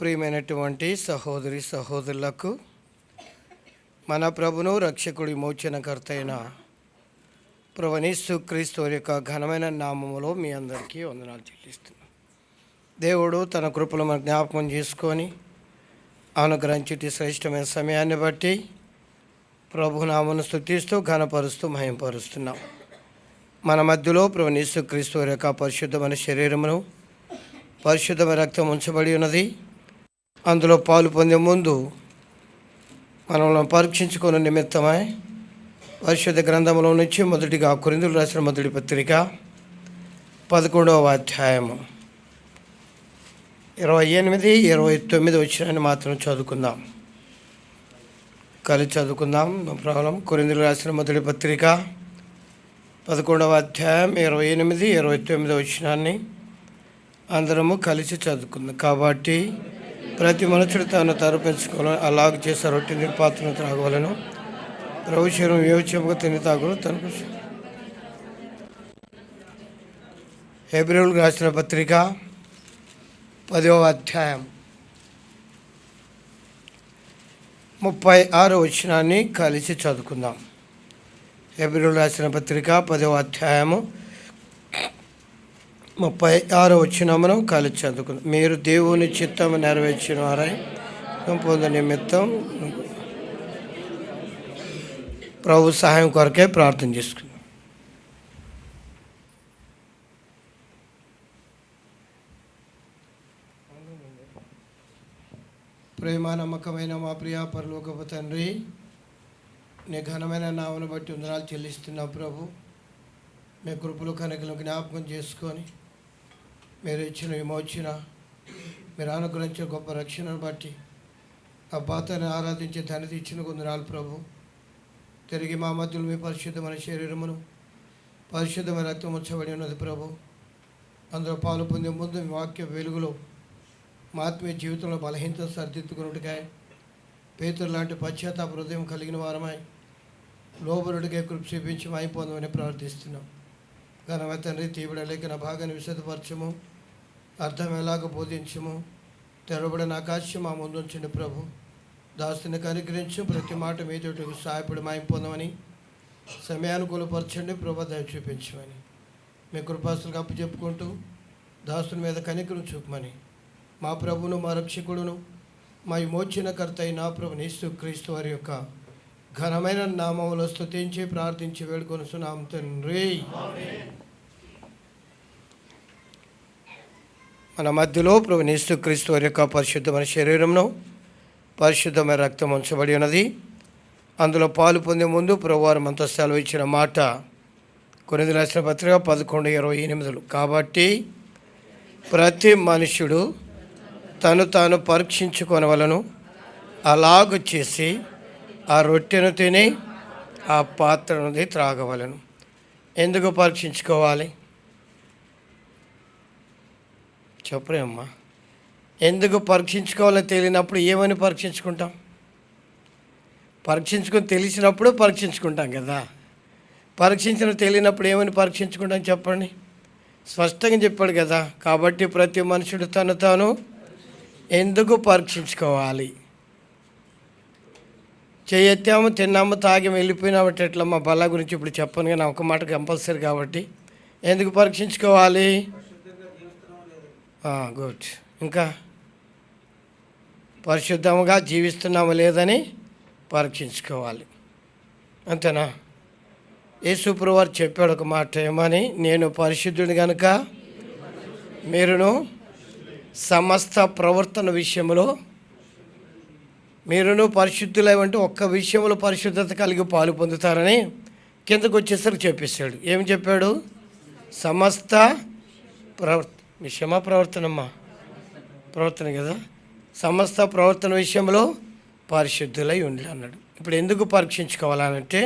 ప్రియమైనటువంటి సహోదరి సహోదరులకు మన ప్రభును రక్షకుడి మోచనకర్త అయిన యేసుక్రీస్తు వారి యొక్క ఘనమైన నామములో మీ అందరికీ వందనాలు చెల్లిస్తున్నాను. దేవుడు తన కృపను మన జ్ఞాపకం చేసుకొని అనుగ్రహించుటి శ్రేష్టమైన సమయాన్ని బట్టి ప్రభునామను స్తుతిస్తూ ఘనపరుస్తూ మహింపరుస్తున్నాం. మన మధ్యలో యేసుక్రీస్తు వారి యొక్క పరిశుద్ధమైన శరీరమును పరిశుద్ధమైన రక్తం ఉంచబడి ఉన్నది. అందులో పాలు పొందే ముందు మనల్ని పరీక్షించుకున్న నిమిత్తమై పరిశుద్ధ గ్రంథంలో నుంచి మొదటిగా కొరింథీయులకు రాసిన మొదటి పత్రిక 11వ అధ్యాయము 28, 29 వచనాన్ని మాత్రం చదువుకుందాం. కలిసి చదువుకుందాం. ప్రాబ్లం. కొరింథీయులకు రాసిన మొదటి పత్రిక 11వ అధ్యాయం 28, 29 వచనాన్ని అందరము కలిసి చదువుకుందాం. కాబట్టి ప్రతి మనుషుడు తాను తరపించుకోవాలని అలాగ చేసే రొట్టె నీరు పాత్రను త్రాగవలను. ప్రభు శరీరం వివేచముగా తిని తాగును తనకు. హెబ్రీయులకు రాసిన పత్రిక 10వ అధ్యాయం 36 వచనాన్ని కలిసి చదువుకుందాం. హెబ్రీయులకు రాసిన పత్రిక 10వ అధ్యాయము 36 వచనమును కలిసి చదువుకుందాం. మీరు దేవుని చిత్తము నెరవేర్చిన వారై పొంద నిమిత్తం ప్రభు సహాయం కొరకే ప్రార్థన చేసుకుందాం. ప్రేమ నమ్మకమైన మా ప్రియ పరలోకపు తండ్రి, నీ ఘనమైన నామను బట్టి వందనాలు చెల్లిస్తున్నా ప్రభు. మీ కృపలు కనుకలు జ్ఞాపకం చేసుకొని మీరు ఇచ్చిన విమోచన, మీరు అనుగ్రహించిన గొప్ప రక్షణను బట్టి అబ్బాతని ఆరాధించే ధనత ఇచ్చిన వందనాలు ప్రభు. తిరిగి మా మధ్యలో మీ పరిశుద్ధమైన శరీరమును పరిశుద్ధమైన రక్తం ఉంచబడి ఉన్నది ప్రభు. అందులో పాలు పొందే ముందు మీ వాక్య వెలుగులో మా ఆత్మీయ జీవితంలో బలహీనత సరిదిద్దుకున్నట్టుకాయ పేతురు లాంటి పశ్చాత్తాప హృదయం కలిగిన వారమై లోబరుడిగా కృప చూపించి అయిపోదామని ప్రార్థిస్తున్నాం. ఘనమైన తండ్రి, తీవిడ లేఖన భాగాన్ని విశదపరచము, అర్థం ఎలాగ బోధించము, తెరవబడిన ఆకాశం మా ముందుంచండి ప్రభు. దాస్తుని కనుగ్రహించు, ప్రతి మాట మీతోటి సహాయపడి మాయిపోదామని సమయానుకూలపరచండి ప్రభు. దయ చూపించమని మీ కృపాస్తులకు అప్పు చెప్పుకుంటూ దాస్తుని మీద కనికరం చూపమని మా ప్రభును మా రక్షకుడును మా విమోచనకర్త అయిన ప్రభు యేసుక్రీస్తు వారి యొక్క ఘనమైన నామములో స్తుతించి ప్రార్థించి వేడుకొనుచున్నాం తండ్రి. మన మధ్యలో ప్రభు యేసుక్రీస్తు వారి యొక్క పరిశుద్ధమైన శరీరంను పరిశుద్ధమైన రక్తం ఉంచబడి ఉన్నది. అందులో పాలు పొందే ముందు ప్రభువారు మనతో సెలవు ఇచ్చిన మాట కొరింథీయులకు రాసిన పత్రిక 11:28. కాబట్టి ప్రతి మనుష్యుడు తను తాను పరీక్షించుకొనవలను, అలాగ చేసి ఆ రొట్టెను తిని ఆ పాత్రను త్రాగవలను. ఎందుకు పరీక్షించుకోవాలి చెప్పరేమ్మా? ఎందుకు పరీక్షించుకోవాలో తెలియనప్పుడు ఏమని పరీక్షించుకుంటాం? పరీక్షించుకొని తెలిసినప్పుడు పరీక్షించుకుంటాం కదా. పరీక్షించిన తెలియనప్పుడు ఏమని పరీక్షించుకుంటాం చెప్పండి? స్పష్టంగా చెప్పాడు కదా. కాబట్టి ప్రతి మనుషుడు తను తాను ఎందుకు పరీక్షించుకోవాలి? చేయెత్తాము, తిన్నాము, తాగి వెళ్ళిపోయినామంటే ఎట్లా? మా బల్ల గురించి ఇప్పుడు చెప్పను కానీ ఒక మాట కంపల్సరీ. కాబట్టి ఎందుకు పరీక్షించుకోవాలి? గుడ్. ఇంకా పరిశుద్ధంగా జీవిస్తున్నామా లేదని పరీక్షించుకోవాలి. అంతేనా? యేసుప్రభువు వారు చెప్పాడు ఒక మాట, ఏమని? నేను పరిశుద్ధుని కనుక మీరును సమస్త ప్రవర్తన విషయంలో మీరును పరిశుద్ధులై అంటే ఒక్క విషయంలో పరిశుద్ధత కలిగి పాలు పొందుతారని కిందకు వచ్చేసరికి చెప్పేశాడు. ఏమి చెప్పాడు? సమస్త ప్రవర్తనమ్మా, ప్రవర్తన కదా. సమస్త ప్రవర్తన విషయంలో పరిశుద్ధులై ఉండి అన్నాడు. ఇప్పుడు ఎందుకు పరీక్షించుకోవాలంటే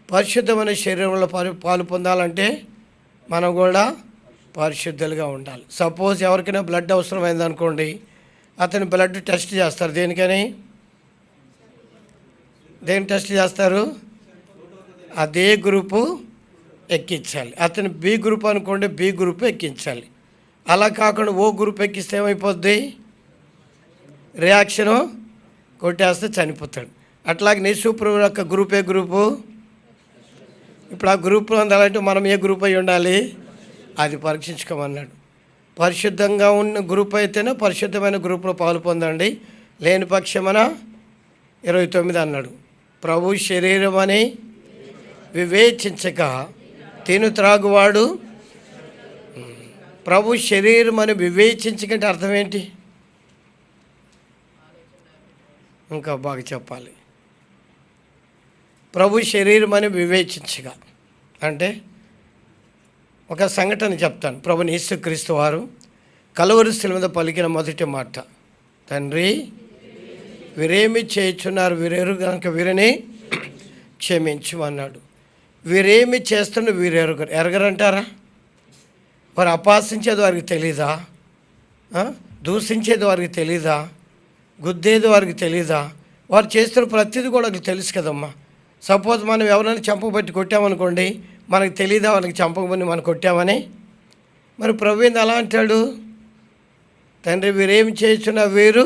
పరిశుద్ధమైన శరీరంలో పాలు పొందాలంటే మనం కూడా పరిశుద్ధులుగా ఉండాలి. సపోజ్ ఎవరికైనా బ్లడ్ అవసరమైంది అనుకోండి, అతని బ్లడ్ టెస్ట్ చేస్తారు. దేనికని? దేని టెస్ట్ చేస్తారు? అదే గ్రూపు ఎక్కించాలి. అతను బి గ్రూప్ అనుకోండి, బి గ్రూప్ ఎక్కించాలి. అలా కాకుండా ఓ గ్రూప్ ఎక్కిస్తే ఏమైపోద్ది? రియాక్షను కొట్టేస్తే చనిపోతాడు. అట్లాగే యేసుప్రభు యొక్క గ్రూపు. ఇప్పుడు ఆ గ్రూప్లో ఉండాలంటే మనం ఏ గ్రూప్ అయి ఉండాలి? అది పరీక్షించుకోమన్నాడు. పరిశుద్ధంగా ఉన్న గ్రూప్ అయితేనే పరిశుద్ధమైన గ్రూప్లో పాలు పొందండి, లేని పక్షమన 29 అన్నాడు. ప్రభు శరీరం అని వివేచించక తిను త్రాగువాడు. ప్రభు శరీరం అని వివేచించకంటే అర్థం ఏంటి? ఇంకా బాగా చెప్పాలి. ప్రభు శరీరం అని వివేచించగా అంటే ఒక సంఘటన చెప్తాను. ప్రభుని యేసుక్రీస్తు వారు కలువరి శిలువ మీద పలికిన మొదటి మాట, తండ్రి వీరేమి చేయుచున్నారు, వీరెరు కనుక వీరిని క్షమించు అన్నాడు. వీరేమి చేస్తున్న వీరెరుగరు. ఎరగరంటారా? వారు అపాసించేది వారికి తెలీదా? దూషించేది వారికి తెలీదా? గుద్దేది వారికి తెలీదా? వారు చేస్తున్న ప్రతిదీ కూడా వాళ్ళకి తెలుసు కదమ్మా. సపోజ్ మనం ఎవరైనా చంపబట్టి కొట్టామనుకోండి, మనకు తెలీదా వాళ్ళకి చంపకపోయి మనం కొట్టామని? మరి ప్రభు ఏంది అలా అంటాడు? తండ్రి వీరేమి చేస్తున్నా వీరు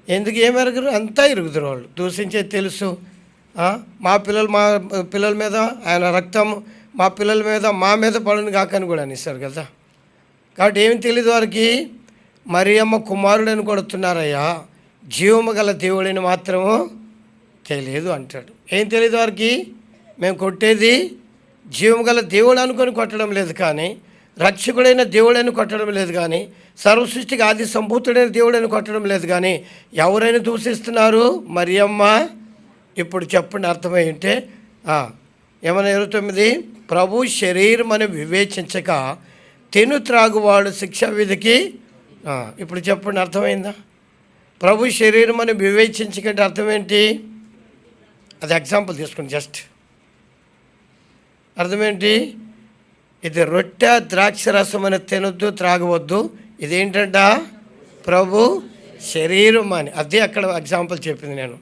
ఎందుకు ఏమి ఎరగరు? అంతా ఎరుగుతారు వాళ్ళు. దూషించేది తెలుసు. మా పిల్లల మీద ఆయన రక్తం మా పిల్లల మీద మా మీద పడును కాకని కూడా అనేసారు కదా. కాబట్టి ఏమి తెలియదు వారికి. మరియమ్మ కుమారుడని కొడుతున్నారయ్యా, జీవము గల దేవుడిని మాత్రము తెలియదు అంటాడు. ఏం తెలియదు వారికి? మేము కొట్టేది జీవము గల దేవుడు అనుకొని కొట్టడం లేదు, కానీ రక్షకుడైన దేవుడని కొట్టడం లేదు, కానీ సర్వసృష్టికి ఆది సంభూతుడైన దేవుడని కొట్టడం లేదు, కానీ ఎవరైనా దూషిస్తున్నారు? మరియమ్మ. ఇప్పుడు చెప్పండి అర్థమై ఉంటే. ఏమన్నా 29, ప్రభు శరీరం అని వివేచించక తిను త్రాగువాడు శిక్షా విధికి. ఇప్పుడు చెప్పండి అర్థమైందా? ప్రభు శరీరం అని వివేచించకంటే అర్థం ఏంటి? అది ఎగ్జాంపుల్ తీసుకుని జస్ట్ అర్థమేంటి? ఇది రొట్టె ద్రాక్ష రసం అని తినొద్దు, త్రాగవద్దు. ఇదేంటంట? ప్రభు శరీరం అని. అదే అక్కడ ఎగ్జాంపుల్ చెప్పింది. నేను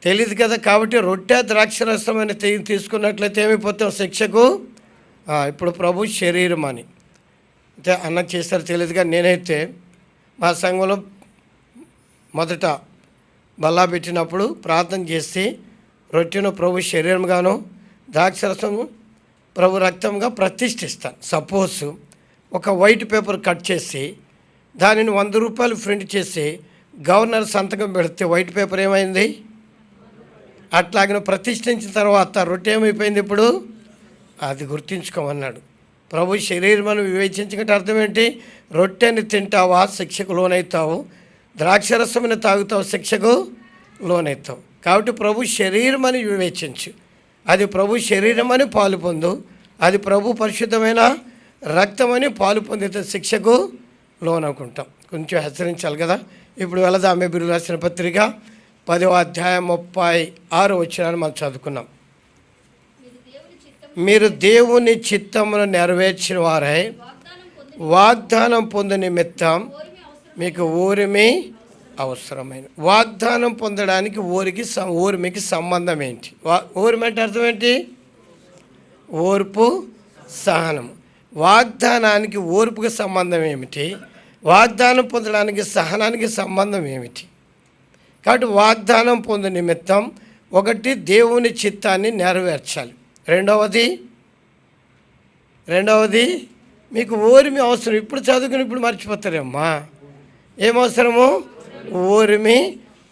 తెలియదు కదా. కాబట్టి రొట్టె ద్రాక్షరసం అని తీసుకున్నట్లయితే ఏమైపోతాం? శిక్షకు. ఇప్పుడు ప్రభు శరీరం అని అంటే అన్న చేస్తారు తెలియదు, కానీ నేనైతే మా సంఘంలో మొదట బల్లా పెట్టినప్పుడు ప్రార్థన చేసి రొట్టెను ప్రభు శరీరంగాను ద్రాక్షరసము ప్రభు రక్తంగా ప్రతిష్ఠిస్తాను. సపోజ్ ఒక వైట్ పేపర్ కట్ చేసి దానిని 100 రూపాయలు ప్రింట్ చేసి గవర్నర్ సంతకం పెడితే వైట్ పేపర్ ఏమైంది? అట్లాగే ప్రతిష్ఠించిన తర్వాత రొట్టె ఏమైపోయింది? ఇప్పుడు అది గుర్తించుకోమన్నాడు. ప్రభు శరీరం వివేచించకంటే అర్థం ఏంటి? రొట్టెని తింటావా శిక్షకు లోనవుతావు, ద్రాక్షరసమని తాగుతావు శిక్షకు లోనవుతావు. కాబట్టి ప్రభు శరీరం అని వివేచించు. అది ప్రభు శరీరం అని పాలు పొందు. అది ప్రభు పరిశుద్ధమైన రక్తమని పాలు పొందితే శిక్షకు లోననుకుంటాం. కొంచెం హెచ్చరించాలి కదా. ఇప్పుడు వెళదాం. హెబ్రీయులకు రాసిన పత్రిక 10వ అధ్యాయం 36వ వచనాన్ని మనం చదువుకున్నాం. మీరు దేవుని చిత్తమును నెరవేర్చిన వారై వాగ్దానం పొందు నిమిత్తం మీకు ఊరిమి అవసరమైన. వాగ్దానం పొందడానికి ఊరిమికి సంబంధం ఏంటి? ఊరిమి అంటే అర్థం ఏంటి? ఓర్పు, సహనం. వాగ్దానానికి ఓర్పుకి సంబంధం ఏమిటి? వాగ్దానం పొందడానికి సహనానికి సంబంధం ఏమిటి? కాబట్టి వాగ్దానం పొందు నిమిత్తం ఒకటి దేవుని చిత్తాన్ని నెరవేర్చాలి. రెండవది మీకు ఓరిమి అవసరం. ఇప్పుడు చదువుకుని ఇప్పుడు మర్చిపోతారేమ్మా. ఏమవసరము? ఓరిమి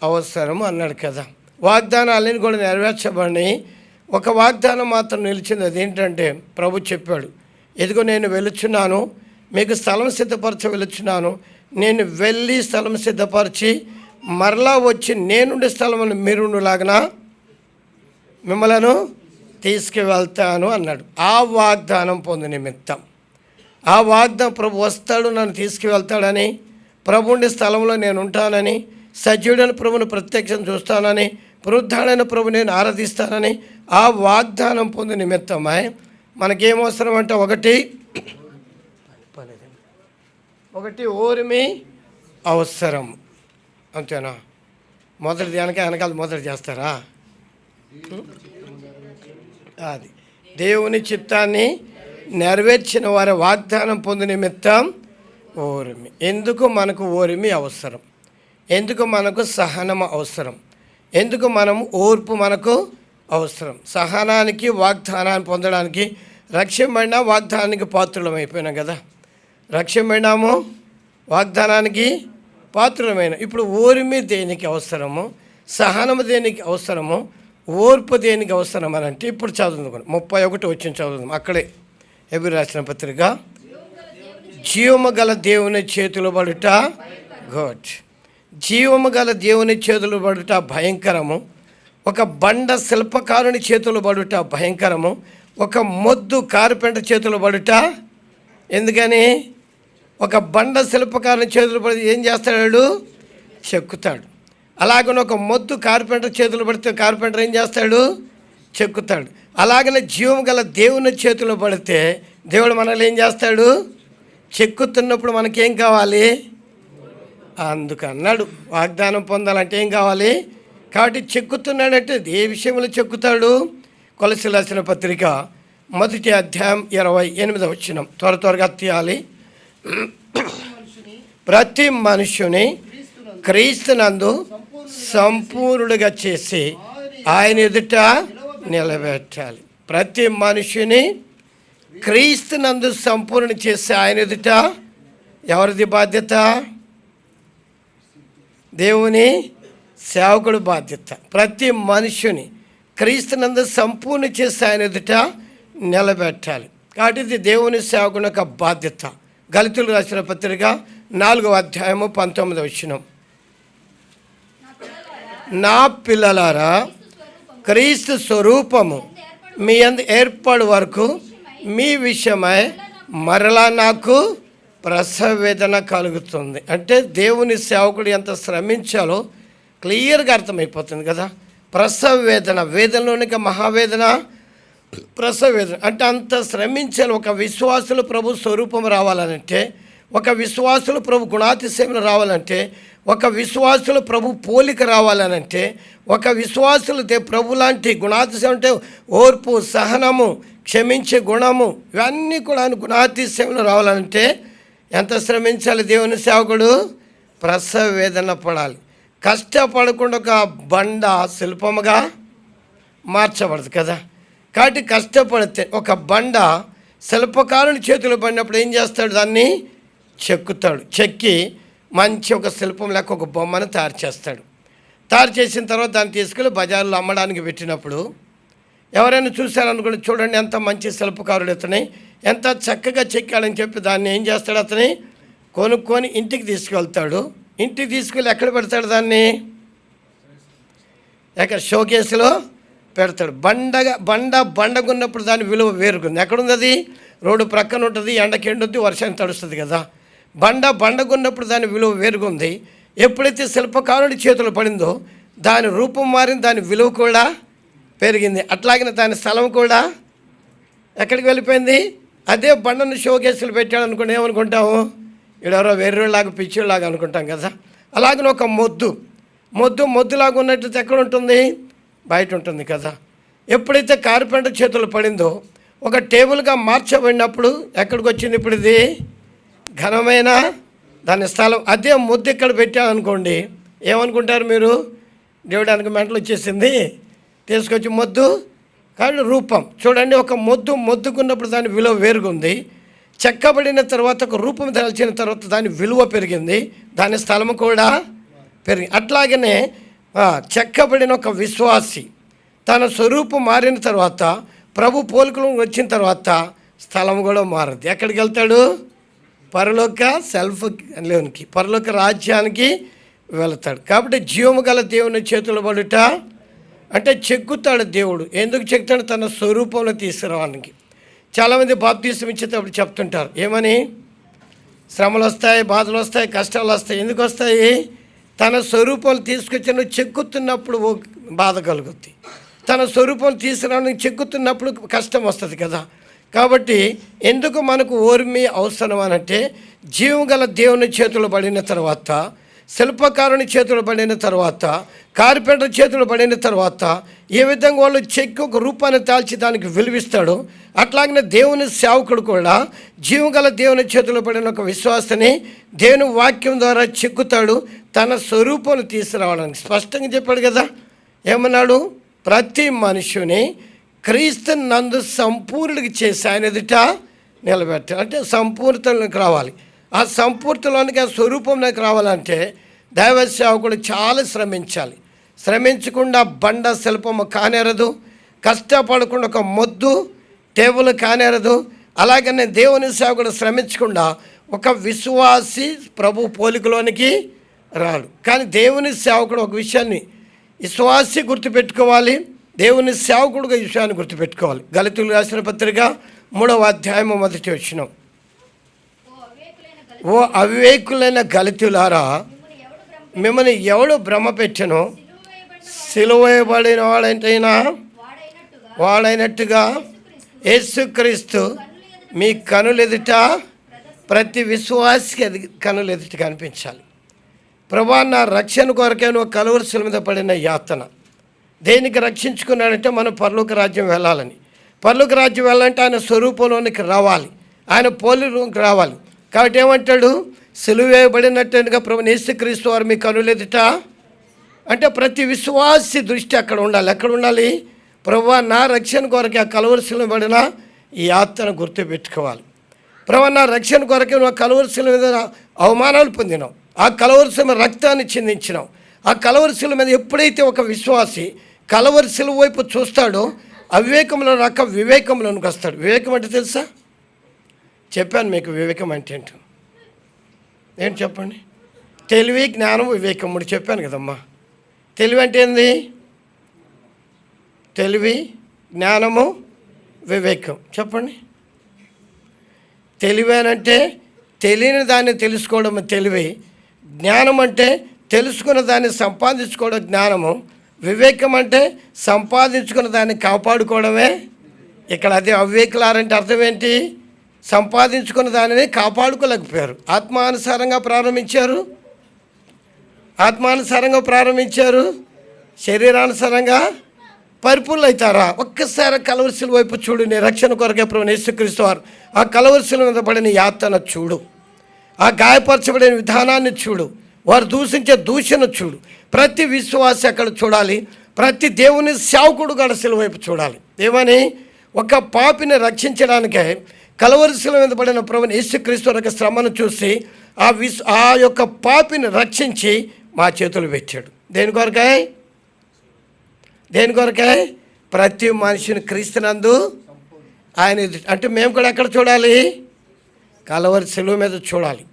అవసరము అన్నాడు కదా. వాగ్దానాలని కూడా నెరవేర్చబడి ఒక వాగ్దానం మాత్రం నిలిచింది. అదేంటంటే ప్రభు చెప్పాడు, ఎదుగో నేను వెళుచున్నాను, మీకు స్థలం సిద్ధపరచ వెళుచున్నాను. నేను వెళ్ళి స్థలం సిద్ధపరిచి మరలా వచ్చి నేనుండే స్థలమును మీరుండులాగన మిమ్మలను తీసుకువెళ్తాను అన్నాడు. ఆ వాగ్దానం పొందు నిమిత్తం, ఆ వాగ్దానం ప్రభు వస్తాడు, నన్ను తీసుకువెళ్తాడని, ప్రభు ఉండే స్థలంలో నేను ఉంటానని, సజీవుడైన ప్రభుని ప్రత్యక్షం చూస్తానని, పునరుద్ధాడైన ప్రభు నేను ఆరాధిస్తానని ఆ వాగ్దానం పొందు నిమిత్తమై మనకేమవసరం అంటే ఒకటి ఓరిమి అవసరం. అంతేనా? మొదటి వెనకాల మొదటి చేస్తారా? అది దేవుని చిత్తాన్ని నెరవేర్చిన వారి వాగ్దానం పొందు నిమిత్తం ఓరిమి. ఎందుకు మనకు ఓరిమి అవసరం? ఎందుకు మనకు సహనం అవసరం, ఎందుకు మనం ఓర్పు మనకు అవసరం. సహనానికి వాగ్దానాన్ని పొందడానికి రక్షింపడినా వాగ్దానానికి పాత్రులం అయిపోయినాం కదా. రక్షింపడినాము, వాగ్దానానికి పాత్రులమైన. ఇప్పుడు ఓర్మి దేనికి అవసరము, సహనము దేనికి అవసరము, ఓర్పు దేనికి అవసరం అని అంటే ఇప్పుడు చదువుకుందాం. 31 వచ్చిన చదువుదాం. అక్కడే హెబ్రీ రాసిన పత్రిక, జీవము గల దేవుని చేతులు పడుట గుడ్. జీవము గల దేవుని చేతులు పడుట భయంకరము, ఒక బండ శిల్పకారుని చేతులు పడుట భయంకరము, ఒక మొద్దు కార్పెంటర్ చేతులు పడుట. ఎందుకని? ఒక బండ శిల్పకారుని చేతులు పడి ఏం చేస్తాడు? చెక్కుతాడు. అలాగనే ఒక మొద్దు కార్పెంటర్ చేతులు పడితే కార్పెంటర్ ఏం చేస్తాడు? చెక్కుతాడు. అలాగనే జీవం గల దేవుని చేతులు పడితే దేవుడు మనల్ని ఏం చేస్తాడు? చెక్కుతున్నప్పుడు మనకేం కావాలి? అందుకన్నాడు వాగ్దానం పొందాలంటే ఏం కావాలి? కాబట్టి చెక్కుతున్నాడంటే ఏ విషయంలో చెక్కుతాడు? కొలస్సీయులకు రాసిన పత్రిక 1వ అధ్యాయం 28వ వచనం. త్వరగా తీయాలి. ప్రతి మనుషుని క్రీస్తునందు సంపూర్ణుడిగా చేసి ఆయన ఎదుట నిలబెట్టాలి. ప్రతి మనుషుని క్రీస్తునందు సంపూర్ణ చేసి ఆయన ఎదుట. ఎవరిది బాధ్యత? దేవుని సేవకుడు బాధ్యత. ప్రతి మనుషుని క్రీస్తునందు సంపూర్ణ చేసి ఆయన ఎదుట నిలబెట్టాలి. కాబట్టి ఇది దేవుని సేవకుని యొక్క బాధ్యత. గళితులకు రాసిన పత్రిక 4వ అధ్యాయము 19వ వచనం. నా పిల్లలారా, క్రీస్తు స్వరూపము మీ అందు ఏర్పడు వరకు మీ విషయమై మరలా నాకు ప్రసవ వేదన కలుగుతుంది. అంటే దేవుని సేవకుడు ఎంత శ్రమించాలో క్లియర్గా అర్థమైపోతుంది కదా. ప్రసవ వేదన, వేదనలోనికి మహావేదన, ప్రసవ వేదన అంటే అంత శ్రమించాలి. ఒక విశ్వాసులు ప్రభు స్వరూపం రావాలంటే, ఒక విశ్వాసులు ప్రభు గుణాతిశయములు రావాలంటే, ఒక విశ్వాసులు ప్రభు పోలిక రావాలనంటే, ఒక విశ్వాసులు ప్రభు లాంటి గుణాతిశయం అంటే ఓర్పు, సహనము, క్షమించే గుణము, ఇవన్నీ కూడా గుణాతిశయములు రావాలంటే ఎంత శ్రమించాలి దేవుని సేవకుడు? ప్రసవ వేదన పడాలి. కష్టపడకుండా ఒక బండ శిల్పముగా మార్చబడదు కదా. కాబట్టి కష్టపడితే ఒక బండ శిల్పకారుని చేతులు పడినప్పుడు ఏం చేస్తాడు? దాన్ని చెక్కుతాడు. చెక్కి మంచి ఒక శిల్పం లెక్క ఒక బొమ్మను తయారు చేస్తాడు. తయారు చేసిన తర్వాత దాన్ని తీసుకెళ్ళి బజార్లో అమ్మడానికి పెట్టినప్పుడు ఎవరైనా చూశారనుకోండి, చూడండి ఎంత మంచి శిల్పకారుడు అతని, ఎంత చక్కగా చెక్కాడని చెప్పి దాన్ని ఏం చేస్తాడు? అతని కొనుక్కొని ఇంటికి తీసుకువెళ్తాడు. ఇంటికి తీసుకెళ్ళి ఎక్కడ పెడతాడు? దాన్ని ఎక్కడ? షోకేసులో పెడతాడు. బండగున్నప్పుడు దాని విలువ వేరుగుంది. ఎక్కడుంది అది? రోడ్డు ప్రక్కన ఉంటుంది, ఎండకి ఎండుద్ది, వర్షానికి తడుస్తుంది కదా. బండగున్నప్పుడు దాని విలువ వేరుగుంది. ఎప్పుడైతే శిల్పకారుడి చేతులు పడిందో దాని రూపం మారింది, దాని విలువ కూడా పెరిగింది. అట్లాగే దాని స్థలం కూడా ఎక్కడికి వెళ్ళిపోయింది? అదే బండను షోకేసులు పెట్టాడు అనుకుంటే ఏమనుకుంటాము? ఈడెవరో వెర్రోళ్ళలాగా పిచ్చోళ్ళలాగా అనుకుంటాం కదా. అలాగే ఒక మొద్దులాగా ఉన్నట్టు ఎక్కడ ఉంటుంది? బయట ఉంటుంది కదా. ఎప్పుడైతే కార్పెంటర్ చేతులు పడిందో ఒక టేబుల్గా మార్చబడినప్పుడు ఎక్కడికి వచ్చింది? ఇప్పుడు ఇది ఘనమైన దాని స్థలం. అదే మొద్దు ఇక్కడ పెట్టామనుకోండి, ఏమనుకుంటారు మీరు? దేవుడానికి మెంటలు వచ్చేసింది, తీసుకొచ్చి మొద్దు. కానీ రూపం చూడండి, ఒక మొద్దుకున్నప్పుడు దాని విలువ వేరుగుంది. చెక్కబడిన తర్వాత ఒక రూపం దాల్చిన తర్వాత దాని విలువ పెరిగింది, దాని స్థలము కూడా పెరిగింది. అట్లాగనే చెక్కబడిన ఒక విశ్వాసి తన స్వరూపం మారిన తర్వాత, ప్రభు పోలికలు వచ్చిన తర్వాత స్థలం కూడా మారదు. ఎక్కడికి వెళ్తాడు? పరలోక లోనికి, పరలోక రాజ్యానికి వెళతాడు. కాబట్టి జీవము గల దేవుని చేతులు పడుట అంటే చెక్కుతాడు దేవుడు. ఎందుకు చెక్కుతాడు? తన స్వరూపంలో తీసుకురావడానికి. చాలామంది బాప్తీసం ఇచ్చేటప్పుడు చెప్తుంటారు, ఏమని? శ్రమలు వస్తాయి, బాధలు వస్తాయి, కష్టాలు వస్తాయి. ఎందుకు వస్తాయి? తన స్వరూపాలు తీసుకొచ్చి నువ్వు చెక్కుతున్నప్పుడు బాధ కలుగుద్ది, తన స్వరూపం తీసుకురావడానికి చెక్కుతున్నప్పుడు కష్టం వస్తుంది కదా. కాబట్టి ఎందుకు మనకు ఓర్మి అవసరం అనంటే, జీవం గల దేవుని చేతులు పడిన తర్వాత శిల్పకారుని చేతులు పడిన తర్వాత, కార్పెంటర్ చేతులు పడిన తర్వాత ఏ విధంగా వాళ్ళు చెక్కి ఒక రూపాన్ని తాల్చి దానికి విలువిస్తాడు, అట్లాగనే దేవుని సేవకుడు కూడా జీవగల దేవుని చేతులు పడిన ఒక విశ్వాసని దేవుని వాక్యం ద్వారా చెక్కుతాడు, తన స్వరూపాన్ని తీసుకురావడానికి. స్పష్టంగా చెప్పాడు కదా. ఏమన్నాడు? ప్రతి మనుషుని క్రీస్తు నందు సంపూర్ణకి చేసి ఆయన ఎదుట నిలబెట్టాలి. అంటే సంపూర్ణతలోకి రావాలి. ఆ సంపూర్ణలోనికి, ఆ స్వరూపంలోకి రావాలంటే దైవ సేవకుడు చాలా శ్రమించాలి. శ్రమించకుండా బండ శిల్పము కానేరదు, కష్టపడకుండా ఒక మొద్దు టేబుల్ కానేరదు. అలాగనే దేవుని సేవకుడు శ్రమించకుండా ఒక విశ్వాసి ప్రభు పోలికలోనికి రాడు. కానీ దేవుని సేవకుడు ఒక విషయాన్ని విశ్వాసి గుర్తుపెట్టుకోవాలి, దేవుని సేవకుడుగా ఈ విషయాన్ని గుర్తుపెట్టుకోవాలి. గళితులు రాసిన పత్రిక 3వ అధ్యాయము 1వ వచనం. ఓ అవివేకులైన గళితులారా, మిమ్మల్ని ఎవడు భ్రమ పెట్టెను? సిలువ వేయబడిన వాడైనట్టుగా యేసుక్రీస్తు మీ కనులెదుట, ప్రతి విశ్వాసికి కనులెదుట కనిపించాలి. ప్రభువా, నా రక్షణ కొరకే నువ్వు కలువరి శిలువ మీద పడిన యాతన దేనికి రక్షించుకున్నాడంటే మనం పరలోక రాజ్యం వెళ్ళాలని. పరలోక రాజ్యం వెళ్ళాలంటే ఆయన స్వరూపంలోనికి రావాలి, ఆయన పోలిలోకి రావాలి. కాబట్టి ఏమంటాడు? సిలువ వేయబడినట్టుగా ప్రభు యేసుక్రీస్తు వారు మీ కనులెదుట. అంటే ప్రతి విశ్వాసి దృష్టి అక్కడ ఉండాలి. ఎక్కడ ఉండాలి? ప్రభువా, నా రక్షణ కొరకే ఆ కలువరి శిలువ పడిన ఈ యాతన గుర్తుపెట్టుకోవాలి. ప్రభువా, నా రక్షణ కొరకే నువ్వు కలువరి శిలువ మీద అవమానాలు పొందినావు, ఆ కలువరి శిలువ రక్తాన్ని చిందించినావు. ఆ కలువరి శిలువ మీద ఎప్పుడైతే ఒక విశ్వాసి కలువరి శిలువ వైపు చూస్తాడో అవివేకంలో రాక వివేకంలోనికి వస్తాడు. వివేకం అంటే తెలుసా? చెప్పాను మీకు వివేకం అంటే ఏంటో. ఏంటి చెప్పండి? తెలివి, జ్ఞానం, వివేకం 3 చెప్పాను కదమ్మా. తెలివి అంటే ఏంది? తెలివి, జ్ఞానము, వివేకం. చెప్పండి. తెలివి అంటే తెలియని దాన్ని తెలుసుకోవడం తెలివి. జ్ఞానం అంటే తెలుసుకున్న దాన్ని సంపాదించుకోవడం జ్ఞానము. వివేకం అంటే సంపాదించుకున్న దాన్ని కాపాడుకోవడమే. ఇక్కడ అదే అవివేకులారంటే అర్థం ఏంటి? సంపాదించుకున్న దానిని కాపాడుకోలేకపోయారు. ఆత్మానుసారంగా ప్రారంభించారు, శరీరానుసారంగా పరిపూర్ణ అవుతారా? ఒక్కసారి కలువరి శిలువ వైపు చూడు. నీ రక్షణ కొరకే ప్రభువు యేసుక్రీస్తు వారు ఆ కలువరి శిలువ మీద పడిన యాతన చూడు, ఆ గాయపరచబడిన విధానాన్ని చూడు, వారు దూషించే దూషణ చూడు. ప్రతి విశ్వాసి అక్కడ చూడాలి, ప్రతి దేవుని సేవకుడు కూడా శిలువ వైపు చూడాలి. ఏమని? ఒక పాపిని రక్షించడానికే కలువరి శిలువ మీద పడిన ప్రభువు యేసుక్రీస్తు యొక్క శ్రమను చూసి ఆ యొక్క పాపిని రక్షించి మా చేతులు పెట్టాడు. దేని కొరకాయ? ప్రతి మనిషిని క్రీస్తునందు ఆయన. అంటే మేము కూడా ఎక్కడ చూడాలి? కలువరి శిలువ మీద చూడాలి.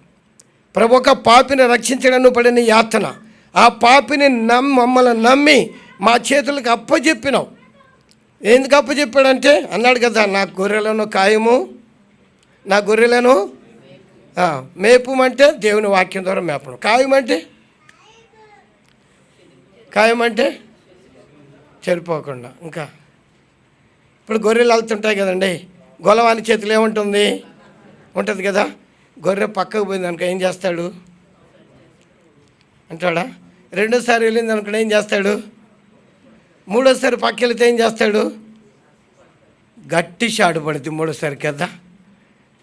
ప్రభు ఒక పాపిని రక్షించడానికి పడిన యాతన, ఆ పాపిని మమ్మల్ని నమ్మి మా చేతులకు అప్పచెప్పినావు. ఎందుకు అప్పచెప్పాడంటే అన్నాడు కదా, నా గొర్రెలను కాయము, నా గొర్రెలను మేపమంటే దేవుని వాక్యం ద్వారా మేపడం. ఖాయమంటే చెడిపోకుండా. ఇంకా ఇప్పుడు గొర్రెలు వెళ్తుంటాయి కదండి, గొలవాని చేతులు ఉంటుంది కదా. గొర్రె పక్కకు పోయింది అనుకో ఏం చేస్తాడు? అంటాడా? రెండోసారి వెళ్ళింది అనుకో ఏం చేస్తాడు? మూడోసారి పక్క వెళితే ఏం చేస్తాడు? గట్టి షాడు పడుతుంది మూడోసారి కదా.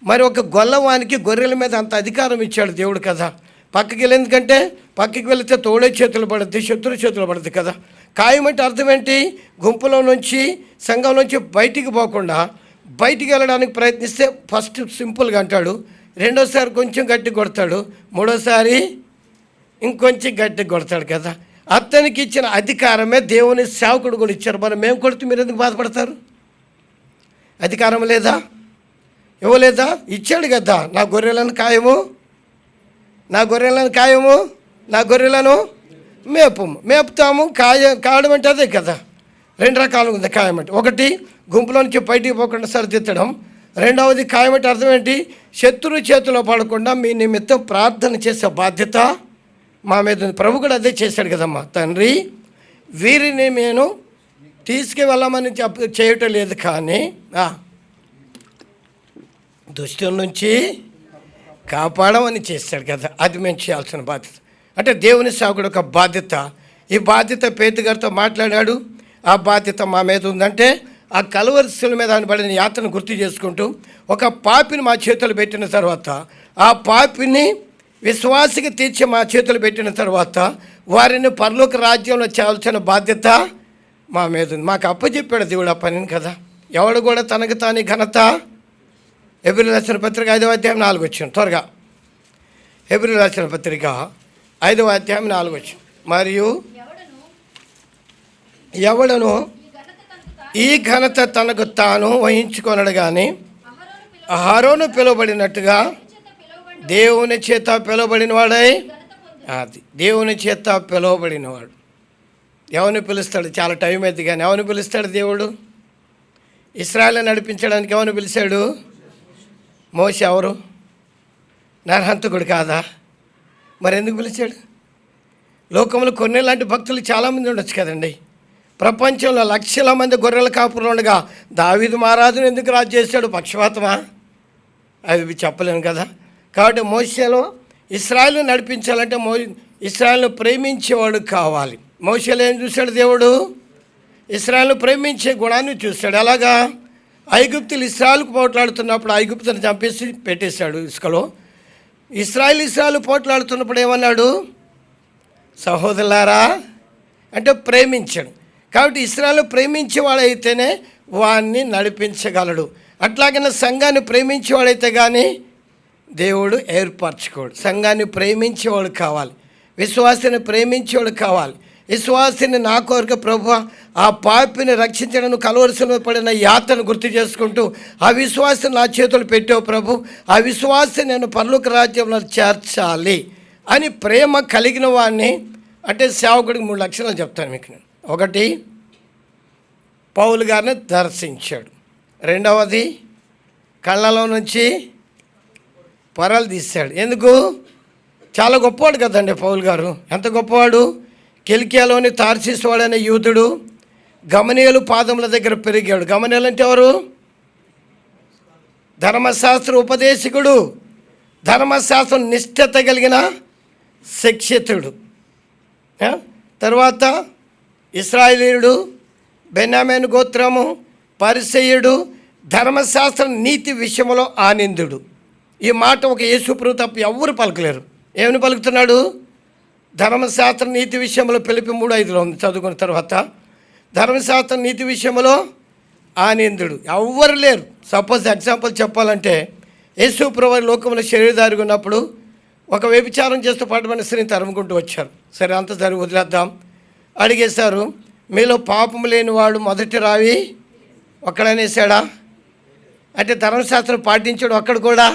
మరి ఒక గొల్లవానికి గొర్రెల మీద అంత అధికారం ఇచ్చాడు దేవుడు కదా. పక్కకి వెళ్ళి ఎందుకంటే పక్కకి వెళితే తోడే చేతులు పడుద్ది, శత్రు చేతులు పడుద్ది కదా. ఖాయమంటే అర్థం ఏంటి? గుంపులో నుంచి, సంఘం నుంచి బయటికి పోకుండా బయటికి వెళ్ళడానికి ప్రయత్నిస్తే ఫస్ట్ సింపుల్గా అంటాడు, రెండోసారి కొంచెం గట్టి కొడతాడు, మూడోసారి ఇంకొంచెం గట్టి కొడతాడు కదా. అతనికి ఇచ్చిన అధికారమే దేవుని సేవకుడు కూడా ఇచ్చారు. మరి మేము కొడితే మీరు ఎందుకు బాధపడతారు? అధికారం లేదా? ఇవ్వలేదా? ఇచ్చాడు కదా. నా గొర్రెలను కాయము, నా గొర్రెలను మేపుతాము. కాయడం అంటే అదే కదా. 2 రకాలు ఉంది ఖాయం అంటే. ఒకటి గుంపులో నుంచి బయటికి పోకుండా సరిదిద్దడం. రెండవది ఖాయం అంటే అర్థం ఏంటి? శత్రు చేతిలో పడకుండా మీ నిమిత్తం ప్రార్థన చేసే బాధ్యత మా మీద ఉంది. ప్రభు కూడా అదే చేశాడు కదమ్మా. తండ్రి, వీరిని నేను తీసుకువెళ్ళమని చేయటం లేదు, కానీ దుష్టుల నుంచి కాపాడమని చేశాడు కదా. అది మేము చేయాల్సిన బాధ్యత. అంటే దేవుని సేవకుడు ఒక బాధ్యత. ఈ బాధ్యత పేతురు గారితో మాట్లాడాడు. ఆ బాధ్యత మా మీద ఉందంటే ఆ కలువరి శిలువ మీద అనబడిన యాత్రను గుర్తు చేసుకుంటూ ఒక పాపిని మా చేతులు పెట్టిన తర్వాత, ఆ పాపిని విశ్వాసికి తీర్చి మా చేతులు పెట్టిన తర్వాత వారిని పరలోక రాజ్యంలో చేయాల్సిన బాధ్యత మా మీద ఉంది. మాకు అప్పచెప్పాడు దేవుడు ఆ పనిని కదా. ఎవడు కూడా తనకు తాని ఘనత. హెబ్రీయులకు రాసిన పత్రిక 5వ అధ్యాయం 4వ వచనం. త్వరగా హెబ్రీయులకు రాసిన పత్రిక 5వ అధ్యాయం 4వ వచనం. మరియు ఎవడను ఈ ఘనత తనకు తాను వహించుకొనడు కానీ అహరోను పిలువబడినట్టుగా దేవుని చేత పిలువబడిన వాడై, అది దేవుని చేత పిలువబడినవాడు. ఎవరిని పిలుస్తాడు? చాలా టైం అయింది కానీ ఎవరిని పిలుస్తాడు దేవుడు? ఇశ్రాయేలును నడిపించడానికి ఎవరిని పిలిచాడు? మోషే ఎవరు? నరహంతకుడు కాదా? మరి ఎందుకు పిలిచాడు? లోకంలో కొన్ని లాంటి భక్తులు చాలామంది ఉండొచ్చు కదండి. ప్రపంచంలో లక్షల మంది గొర్రెల కాపులు ఉండగా దావీదు మహారాజును ఎందుకు రాజు చేశాడు? పక్షపాతమా? అవి చెప్పలేను కదా. కాబట్టి మోషేలో ఇశ్రాయేలును నడిపించాలంటే ఇశ్రాయేలును ప్రేమించేవాడు కావాలి. మోషేలో ఏం చూశాడు దేవుడు? ఇశ్రాయేలును ప్రేమించే గుణాన్ని చూశాడు. అలాగా ఐగుప్తులు ఇశ్రాయేలుకు పోట్లాడుతున్నప్పుడు ఐగుప్తుని చంపేసి పెట్టేశాడు ఇసుకలో. ఇశ్రాయేలు పోట్లాడుతున్నప్పుడు ఏమన్నాడు? సహోదరులారా అంటే ప్రేమించాడు. కాబట్టి ఇశ్రాయేలు ప్రేమించేవాడైతేనే వాడిని నడిపించగలడు. అట్లాగనే సంఘాన్ని ప్రేమించేవాడైతే కానీ దేవుడు ఏర్పరచుకోడు. సంఘాన్ని ప్రేమించేవాడు కావాలి, విశ్వాసాన్ని ప్రేమించేవాడు కావాలి. విశ్వాసాన్ని నా కోరిక ప్రభు ఆ పాపిని రక్షించడానికి కలువరి శిలువ పడిన యాత్రను గుర్తు చేసుకుంటూ ఆ విశ్వాసం నా చేతులు పెట్టావు ప్రభు, ఆ విశ్వాసం నేను పరలోక రాజ్యంలో చేర్చాలి అని ప్రేమ కలిగిన వాడిని అంటే సేవకుడికి 3 లక్షణాలు చెప్తాను మీకు నేను. 1, పౌలు గారిని దర్శించాడు. 2వది, కళ్ళలో నుంచి పొరలు తీశాడు. ఎందుకు? చాలా గొప్పవాడు కదండి పౌలు గారు. ఎంత గొప్పవాడు! కిలికియాలోని తార్షీసు వాడైన యూదుడు గమలీయేలు పాదముల దగ్గర పెరిగాడు. గమలీయేలు అంటే ఎవరు? ధర్మశాస్త్ర ఉపదేశకుడు, ధర్మశాస్త్రం నిష్ఠత కలిగిన శిక్షితుడు. తర్వాత ఇశ్రాయేలీయుడు, బెన్యామీను గోత్రము, పరిసయ్యుడు, ధర్మశాస్త్ర నీతి విషయంలో ఆనందుడు. ఈ మాట ఒక యేసుప్రభు తప్ప ఎవ్వరు పలకలేరు. ఏమని పలుకుతున్నాడు? ధర్మశాస్త్ర నీతి విషయంలో ఫిలిప్పీ 3:5 ఉంది చదువుకున్న తర్వాత. ధర్మశాస్త్ర నీతి విషయంలో ఆనందుడు ఎవ్వరు లేరు. సపోజ్ ఎగ్జాంపుల్ చెప్పాలంటే యేసుప్రభు లోకంలో శరీరధారిగా ఉన్నప్పుడు ఒక వ్యభిచారం చేస్తూ పట్టమైన స్త్రీని తరుముకుంటూ వచ్చారు. సరే అంత జరిగి వదిలేద్దాం. అడిగేశారు, మీలో పాపం లేనివాడు మొదటి రావి ఒక్కడనేసాడా? అంటే ధర్మశాస్త్రం పాటించాడు ఒక్కడు కూడా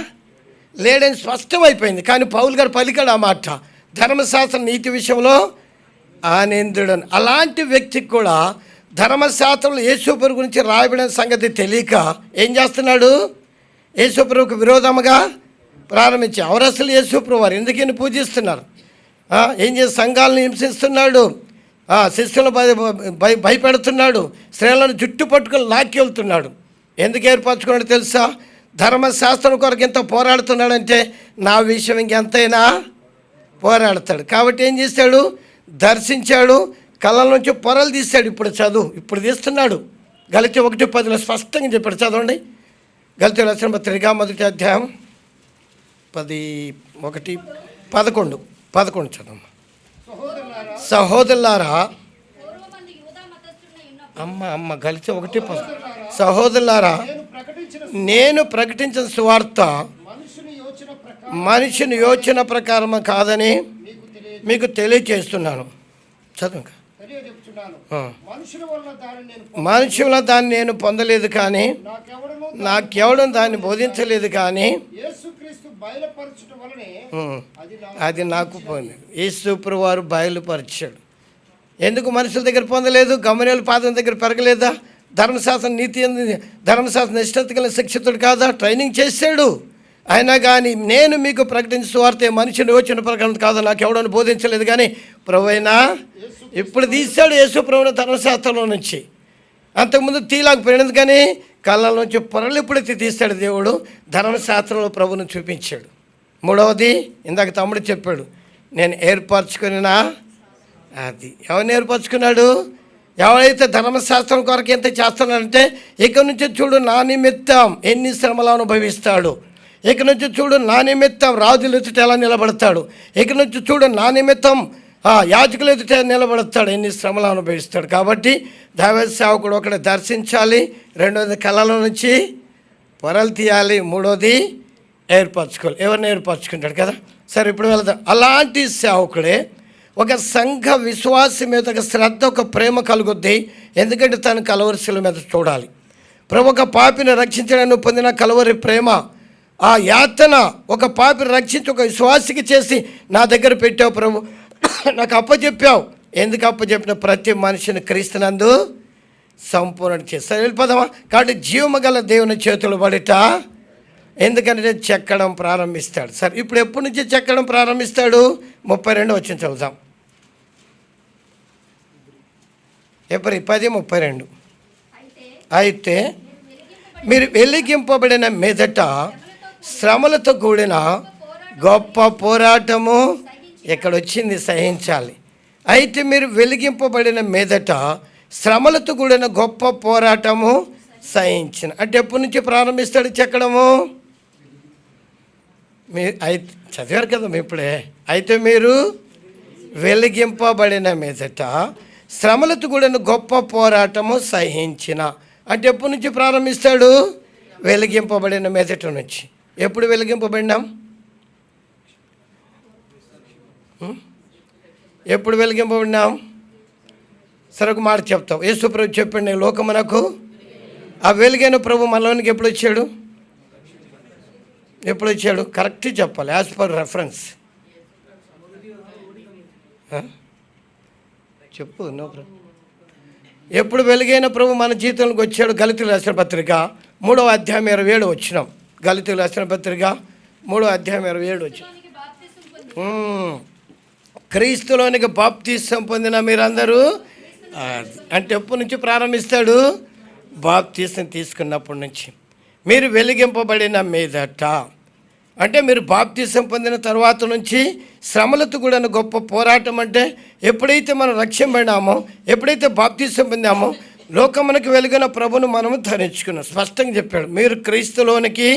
లేడని స్పష్టమైపోయింది. కానీ పౌలు గారు పలికాడు ఆ మాట, ధర్మశాస్త్ర నీతి విషయంలో ఆనందుడని. అలాంటి వ్యక్తికి కూడా ధర్మశాస్త్రంలో యేసుప్రభు గురించి రాయబడిన సంగతి తెలియక ఏం చేస్తున్నాడు? యేసుప్రభుకు విరోధముగా ప్రారంభించి ఎవరు అసలు యేసుప్రభు వారు ఎందుకని పూజిస్తున్నారు? ఏం చేసి సంఘాలను హింసిస్తున్నాడు, శిష్యులను భయపెడుతున్నాడు, స్త్రీలను జుట్టు పట్టుకొని లాక్కి వెళ్తున్నాడు. ఎందుకు ఏర్పరచుకున్నాడు తెలుసా? ధర్మశాస్త్రం కొరకు ఎంత పోరాడుతున్నాడంటే నా విషయం ఇంకెంతైనా పోరాడతాడు. కాబట్టి ఏం చేశాడు? దర్శించాడు, కళ్ళ నుంచి పొరలు తీశాడు. ఇప్పుడు తీస్తున్నాడు. గలతీ 1:10 స్పష్టంగా చెప్పాడు. చదవండి. గలతీ రాసిన పత్రిక 1వ అధ్యాయం 11 చదవం. సహోదరులారా అమ్మ గలిచి 1:10 సహోదరులారా నేను ప్రకటించిన సువార్త మనుషుని యోచన ప్రకారం కాదని మీకు తెలియచేస్తున్నాను. చదువు. మనుషుల దాన్ని నేను పొందలేదు కానీ నాకెవడం దాన్ని బోధించలేదు కానీ అది నాకు పోయింది. యేసుప్రభు వారు బయలుపరిచాడు. ఎందుకు మనుషుల దగ్గర పొందలేదు? గమలీయేలు పాదం దగ్గర పెరగలేదా? ధర్మశాస్త్రం ధర్మశాస్త్ర నిష్ఠత కలిగిన శిక్షితుడు కాదా? ట్రైనింగ్ చేశాడు. అయినా కానీ నేను మీకు ప్రకటించిన సువార్త మనుషుని యోచన ప్రకారం కాదా నాకు ఎవడని బోధించలేదు కానీ ప్రభువైనా ఇప్పుడు తీశాడు యేసుప్రభుని ధర్మశాస్త్రంలో నుంచి. అంతకుముందు తీయలేకపోయినది కానీ కళ్ళ నుంచి పొరలు ఎప్పుడైతే తీశాడు దేవుడు ధర్మశాస్త్రంలో ప్రభుని చూపించాడు. 3వది ఇందాక తమ్ముడు చెప్పాడు, నేను ఏర్పరచుకున్నా. అది ఎవరిని ఏర్పరచుకున్నాడు? ఎవరైతే ధర్మశాస్త్రం కొరకు ఎంత చేస్తున్నాడంటే, ఇక నుంచి చూడు నా నిమిత్తం ఎన్ని శ్రమలు అనుభవిస్తాడు, ఇక నుంచి చూడు నా నిమిత్తం రాజులు ఎదుట ఎలా నిలబడతాడు, ఇక నుంచి చూడు నా నిమిత్తం యాజకులు ఎదుట నిలబడతాడు, ఎన్ని శ్రమలు అనుభవిస్తాడు. కాబట్టి దైవ సేవకుడు ఒకటి దర్శించాలి, రెండోది కళల నుంచి పొరలు తీయాలి, మూడోది ఏర్పరచుకోవాలి. ఎవరిని ఏర్పరచుకుంటాడు కదా. సరే, ఇప్పుడు వెళ్దాం. అలాంటి సేవకుడే ఒక సంఘ విశ్వాసం మీద ఒక శ్రద్ధ, ఒక ప్రేమ కలుగుద్ది. ఎందుకంటే తను కలవరిశిల మీద చూడాలి. ప్రభు ఒక పాపిని రక్షించడానికి పొందిన కలవరి ప్రేమ, ఆ యాతన ఒక పాపిని రక్షించి ఒక విశ్వాసికి చేసి నా దగ్గర పెట్టావు ప్రభు, నాకు అప్పచెప్పావు. ఎందుకు అప్పచెప్పిన? ప్రతి మనిషిని క్రీస్తునందు సంపూర్ణ చేస్తారు. వెళ్ళిపోదామా? కాబట్టి జీవము గల దేవుని చేతులు పడిట, ఎందుకంటే చెక్కడం ప్రారంభిస్తాడు. సరే, ఇప్పుడు ఎప్పటి నుంచి చెక్కడం ప్రారంభిస్తాడు? 32 వచ్చిన చదువుదాం. ఏప్రిల్ 10:32. అయితే మీరు వెలిగింపబడిన మీదట శ్రమలతో కూడిన గొప్ప పోరాటము ఎక్కడొచ్చింది, సహించాలి. అయితే మీరు వెలిగింపబడిన మీదట శ్రమలతో కూడిన గొప్ప పోరాటము సహించిన. అంటే ఎప్పటి నుంచి ప్రారంభిస్తాడు చెక్కడము? అయితే చదివారు కదా మీ ఇప్పుడే. అయితే మీరు వెలిగింపబడిన మీదట శ్రమలతో కూడిన గొప్ప పోరాటము సహించిన. అంటే ఎప్పటి నుంచి ప్రారంభిస్తాడు? వెలిగింపబడిన మీదట నుంచి. ఎప్పుడు వెలిగింపబడినాం? ఎప్పుడు వెలిగింపబడినాం? సరే, ఒక మాట చెప్తాం. యేసు ప్రభు చెప్పండి, లోకమునకు ఆ వెలుగైన ప్రభు మనలోనికి ఎప్పుడు వచ్చాడు? ఎప్పుడు వచ్చాడు? కరెక్ట్ చెప్పాలి, యాజ్ పర్ రెఫరెన్స్. చెప్పు. నో ప్రభు. ఎప్పుడు వెలుగైన ప్రభు మన జీవితంలోకి వచ్చాడు? గలితీయులకు రాసిన పత్రిక 3వ అధ్యాయం 27 వచ్చినాం. గలితీయులకు రాసిన పత్రిక 3వ అధ్యాయం 27 వచ్చినాం. క్రీస్తులోనికి బాప్తిసం పొందిన మీరందరూ, అంటే ఎప్పటి నుంచి ప్రారంభిస్తాడు? బాప్తిసం తీసుకున్నప్పటి నుంచి. మీరు వెలిగింపబడిన మీదట, అంటే మీరు బాప్తిసం పొందిన తర్వాత నుంచి శ్రమలతో కూడా గొప్ప పోరాటం. అంటే ఎప్పుడైతే మనం రక్షింపబడినామో, ఎప్పుడైతే బాప్తిసం పొందామో, లోకమునకు వెలుగున ప్రభును మనము ధరించుకున్నాం. స్పష్టంగా చెప్పాడు. మీరు క్రీస్తులోనికి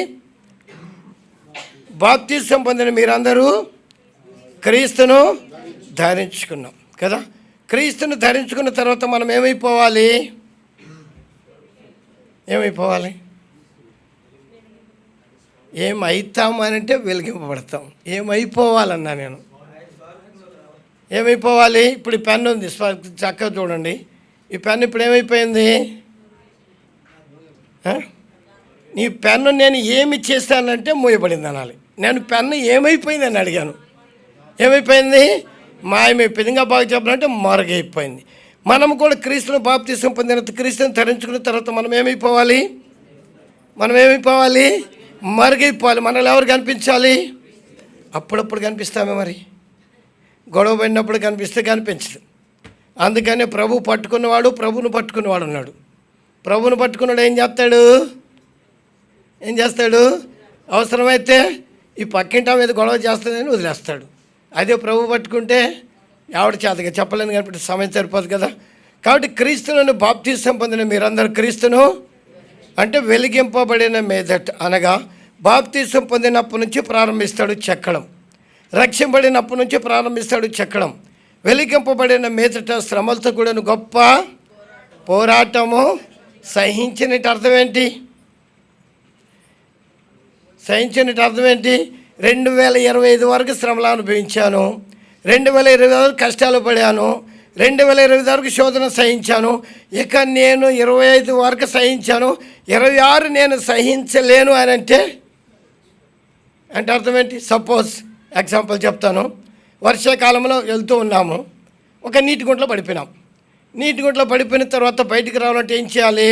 బాప్తిసం పొందిన మీరందరూ క్రీస్తును ధరించుకున్నాం కదా. క్రీస్తును ధరించుకున్న తర్వాత మనం ఏమైపోవాలి? ఏమైపోవాలి? ఏమైతామనంటే వెలిగింపబడతాం. ఏమైపోవాలన్నా నేను ఏమైపోవాలి? ఇప్పుడు ఈ పెన్ను ఉంది, చక్కగా చూడండి. ఈ పెన్ను ఇప్పుడు ఏమైపోయింది? నీ పెన్ను నేను ఏమి చేస్తానంటే మూయబడింది అనాలి. నేను పెన్ను ఏమైపోయిందని అడిగాను. ఏమైపోయింది? మాయమైపోయింది. ఇంకా బాగా చెప్పాలంటే మరుగైపోయింది. మనం కూడా క్రీస్తును బాప్తిసం పొందిన, క్రీస్తుని ధరించుకున్న తర్వాత మనం ఏమైపోవాలి? మరుగైపోవాలి. మనల్ని ఎవరు కనిపించాలి? అప్పుడప్పుడు కనిపిస్తామే. మరి గొడవ పడినప్పుడు కనిపిస్తే కనిపించదు. అందుకని ప్రభు పట్టుకున్నవాడు, ప్రభువును పట్టుకున్నవాడు ఉన్నాడు. ప్రభువును పట్టుకున్నాడు ఏం చేస్తాడు? అవసరమైతే ఈ పక్కింటా మీద గొడవ చేస్తుందని వదిలేస్తాడు. అదే ప్రభు పట్టుకుంటే ఎవడు చేతగా చెప్పలేను కాబట్టి సమయం సరిపోదు కదా. కాబట్టి క్రీస్తులను బాప్తిసం పొందిన మీరందరూ క్రీస్తును, అంటే వెలిగింపబడిన మీదట, అనగా బాప్తిసం పొందినప్పటి నుంచి ప్రారంభిస్తాడు చెక్కడం. రక్షింపబడినప్పటి నుంచి ప్రారంభిస్తాడు చెక్కడం. వెలిగింపబడిన మీదట శ్రమలతో కూడిన గొప్ప పోరాటము సహించినట్టు అర్థం ఏంటి? 2025 వరకు శ్రమలు అనుభవించాను, 2020 వరకు కష్టాలు పడాను, 2020 వరకు శోధన సహించాను, ఇక నేను 25 వరకు సహించాను, 26 నేను సహించలేను అని అంటే అర్థం ఏంటి? సపోజ్ ఎగ్జాంపుల్ చెప్తాను. వర్షాకాలంలో వెళ్తూ ఉన్నాము, ఒక నీటి గుంటలో పడిపోయినాం. నీటి గుంటలో పడిపోయిన తర్వాత బయటికి రావాలంటే ఏం చేయాలి?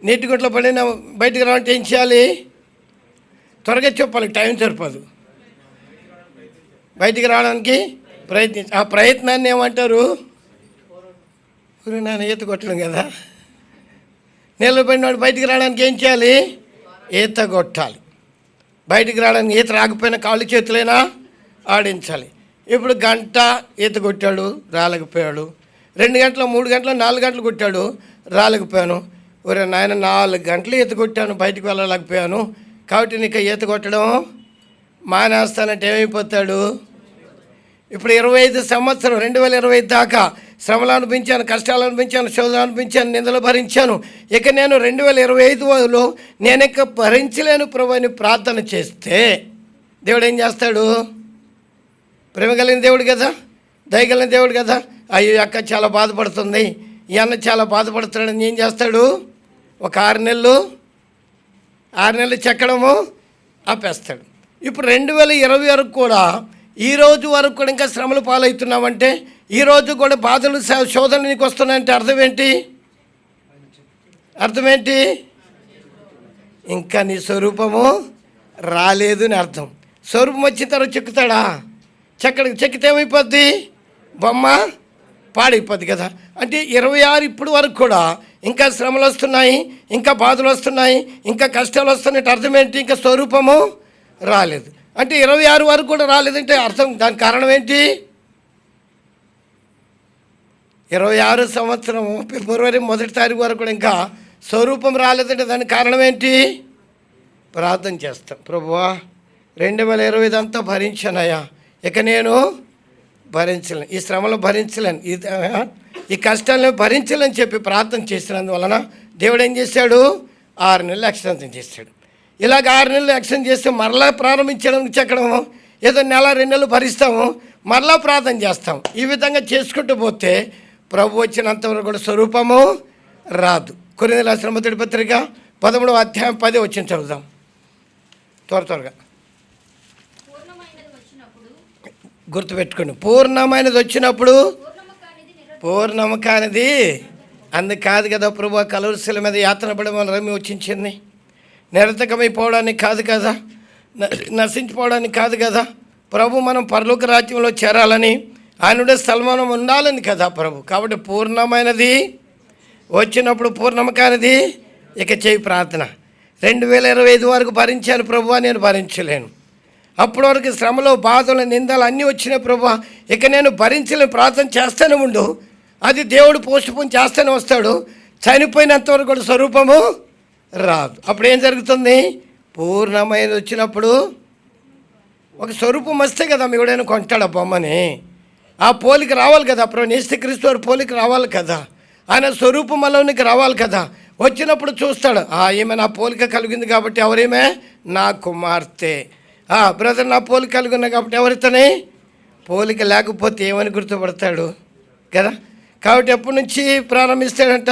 నీటి గుంటలో బయటికి రావాలంటే ఏం చేయాలి? త్వరగా చెప్పాలి, టైం సరిపోదు. బయటికి రావడానికి ఆ ప్రయత్నాన్ని ఏమంటారు? నాన్న ఈత కొట్టడం కదా. నీళ్ళు పడినవాడు బయటికి రావడానికి ఏం చేయాలి? ఈత కొట్టాలి. బయటికి రావడానికి ఈత రాకపోయినా కాళ్ళు చేతులైనా ఆడించాలి. ఇప్పుడు గంట ఈత కొట్టాడు, రాలేకపోయాడు. 2 గంటలు, 3 గంటలు, 4 గంటలు కొట్టాడు, రాలేకపోయాను. ఒరే నాయన, 4 గంటలు ఈత కొట్టాను, బయటికి వెళ్ళలేకపోయాను, కాబట్టి నీకు ఈత కొట్టడం మానేస్తానంటే ఏమైపోతాడు? ఇప్పుడు 25 సంవత్సరం 2025 దాకా శ్రమలు అనిపించాను, కష్టాలు అనిపించాను, శోధనలు అనిపించాను, నిందలు భరించాను. ఇక నేను 2025లో నేను ఇక భరించలేను ప్రభు అని ప్రార్థన చేస్తే దేవుడు ఏం చేస్తాడు? ప్రేమ కలిగిన దేవుడు కదా, దయగలిగిన దేవుడు కదా. అయ్యో అక్క చాలా బాధపడుతుంది, ఈ అన్న చాలా బాధపడుతున్నాడని ఏం చేస్తాడు? ఒక 6 నెలలు చెక్కడము ఆపేస్తాడు. ఇప్పుడు 2020 వరకు కూడా, ఈ రోజు వరకు కూడా ఇంకా శ్రమలు పాలవుతున్నామంటే, ఈరోజు కూడా బాధలు శోధనలు నీకు వస్తున్నాయంటే అర్థం ఏంటి? ఇంకా నీ స్వరూపము రాలేదు అని అర్థం. స్వరూపం వచ్చిన తర్వాత చెక్కుతాడా? చెక్కితే ఏమైపోద్ది? బొమ్మ పాడైపోద్ది కదా. అంటే 26 ఇప్పుడు వరకు కూడా ఇంకా శ్రమలు వస్తున్నాయి, ఇంకా బాధలు వస్తున్నాయి, ఇంకా కష్టాలు వస్తున్నాయి. అర్థం ఏంటి? ఇంకా స్వరూపము రాలేదు. అంటే 26 వరకు కూడా రాలేదంటే అర్థం, దానికి కారణం ఏంటి? 26 సంవత్సరం ఫిబ్రవరి 1 తారీఖు వరకు కూడా ఇంకా స్వరూపం రాలేదంటే దానికి కారణం ఏంటి? ప్రార్థన చేస్తాం. ప్రభువా 2025 అంతా భరించానయ్యా, ఇక నేను భరించలేను, ఈ శ్రమలు భరించలేను, ఈ కష్టాలను భరించలేని చెప్పి ప్రార్థన చేసినందువలన దేవుడు ఏం చేశాడు? 6 నెలలు ఎక్స్టెన్షన్ చేశాడు. ఇలాగ 6 నెలలు ఎక్స్టెండ్ చేస్తే మరలా ప్రారంభించడానికి చెక్కడము, ఏదో 1-2 నెలలు భరిస్తాము, మరలా ప్రార్థన చేస్తాం. ఈ విధంగా చేసుకుంటూ పోతే ప్రభు వచ్చినంతవరకు కూడా స్వరూపము రాదు. కొరింథీయులకు రాసిన మొదటి పత్రిక 13వ అధ్యాయం 10 వచ్చిన చదువుదాం త్వరగా. గుర్తుపెట్టుకోండి, పూర్ణమైనది వచ్చినప్పుడు పూర్ణము కానిది అందుకు కాదు కదా ప్రభు కలువరిశిల మీద యాతన పడి మన రమ్మి వచ్చించింది. నిరర్థకమైపోవడానికి కాదు కదా, నశించిపోవడానికి కాదు కదా ప్రభు, మనం పరలోక రాజ్యంలో చేరాలని, ఆయనుడే స్థలమానం ఉండాలని కదా ప్రభు. కాబట్టి పూర్ణమైనది వచ్చినప్పుడు పూర్ణము కానిది ఇక చేయి ప్రార్థన. 2025 వరకు భరించాను ప్రభువా, నేను భరించలేను. అప్పటి వరకు శ్రమలో, బాధలు, నిందలు అన్నీ వచ్చినాయి ప్రభువా, ఇక నేను భరించలేను. ప్రార్థన చేస్తూనే ఉండు, అది దేవుడు పోస్ట్పోన్ చేస్తూనే వస్తాడు. చనిపోయినంతవరకు కూడా స్వరూపము రాదు. అప్పుడు ఏం జరుగుతుంది? పూర్ణమైనది వచ్చినప్పుడు ఒక స్వరూపం వస్తే కదా ఎవడైనా కొంటాడు ఆ బొమ్మని. ఆ పోలిక రావాలి కదా, అప్పుడు యేసుక్రీస్తు వారి పోలిక రావాలి కదా, ఆయన స్వరూపంలోనికి రావాలి కదా. వచ్చినప్పుడు చూస్తాడు, ఈమె నా పోలిక కలిగింది కాబట్టి ఎవరేమే? నా కుమార్తె. బ్రదర్ నా పోలిక కలిగి ఉన్నా కాబట్టి ఎవరితోనే? పోలిక లేకపోతే ఏమని గుర్తుపడతాడు కదా. కాబట్టి ఎప్పటి నుంచి ప్రారంభిస్తాడంట?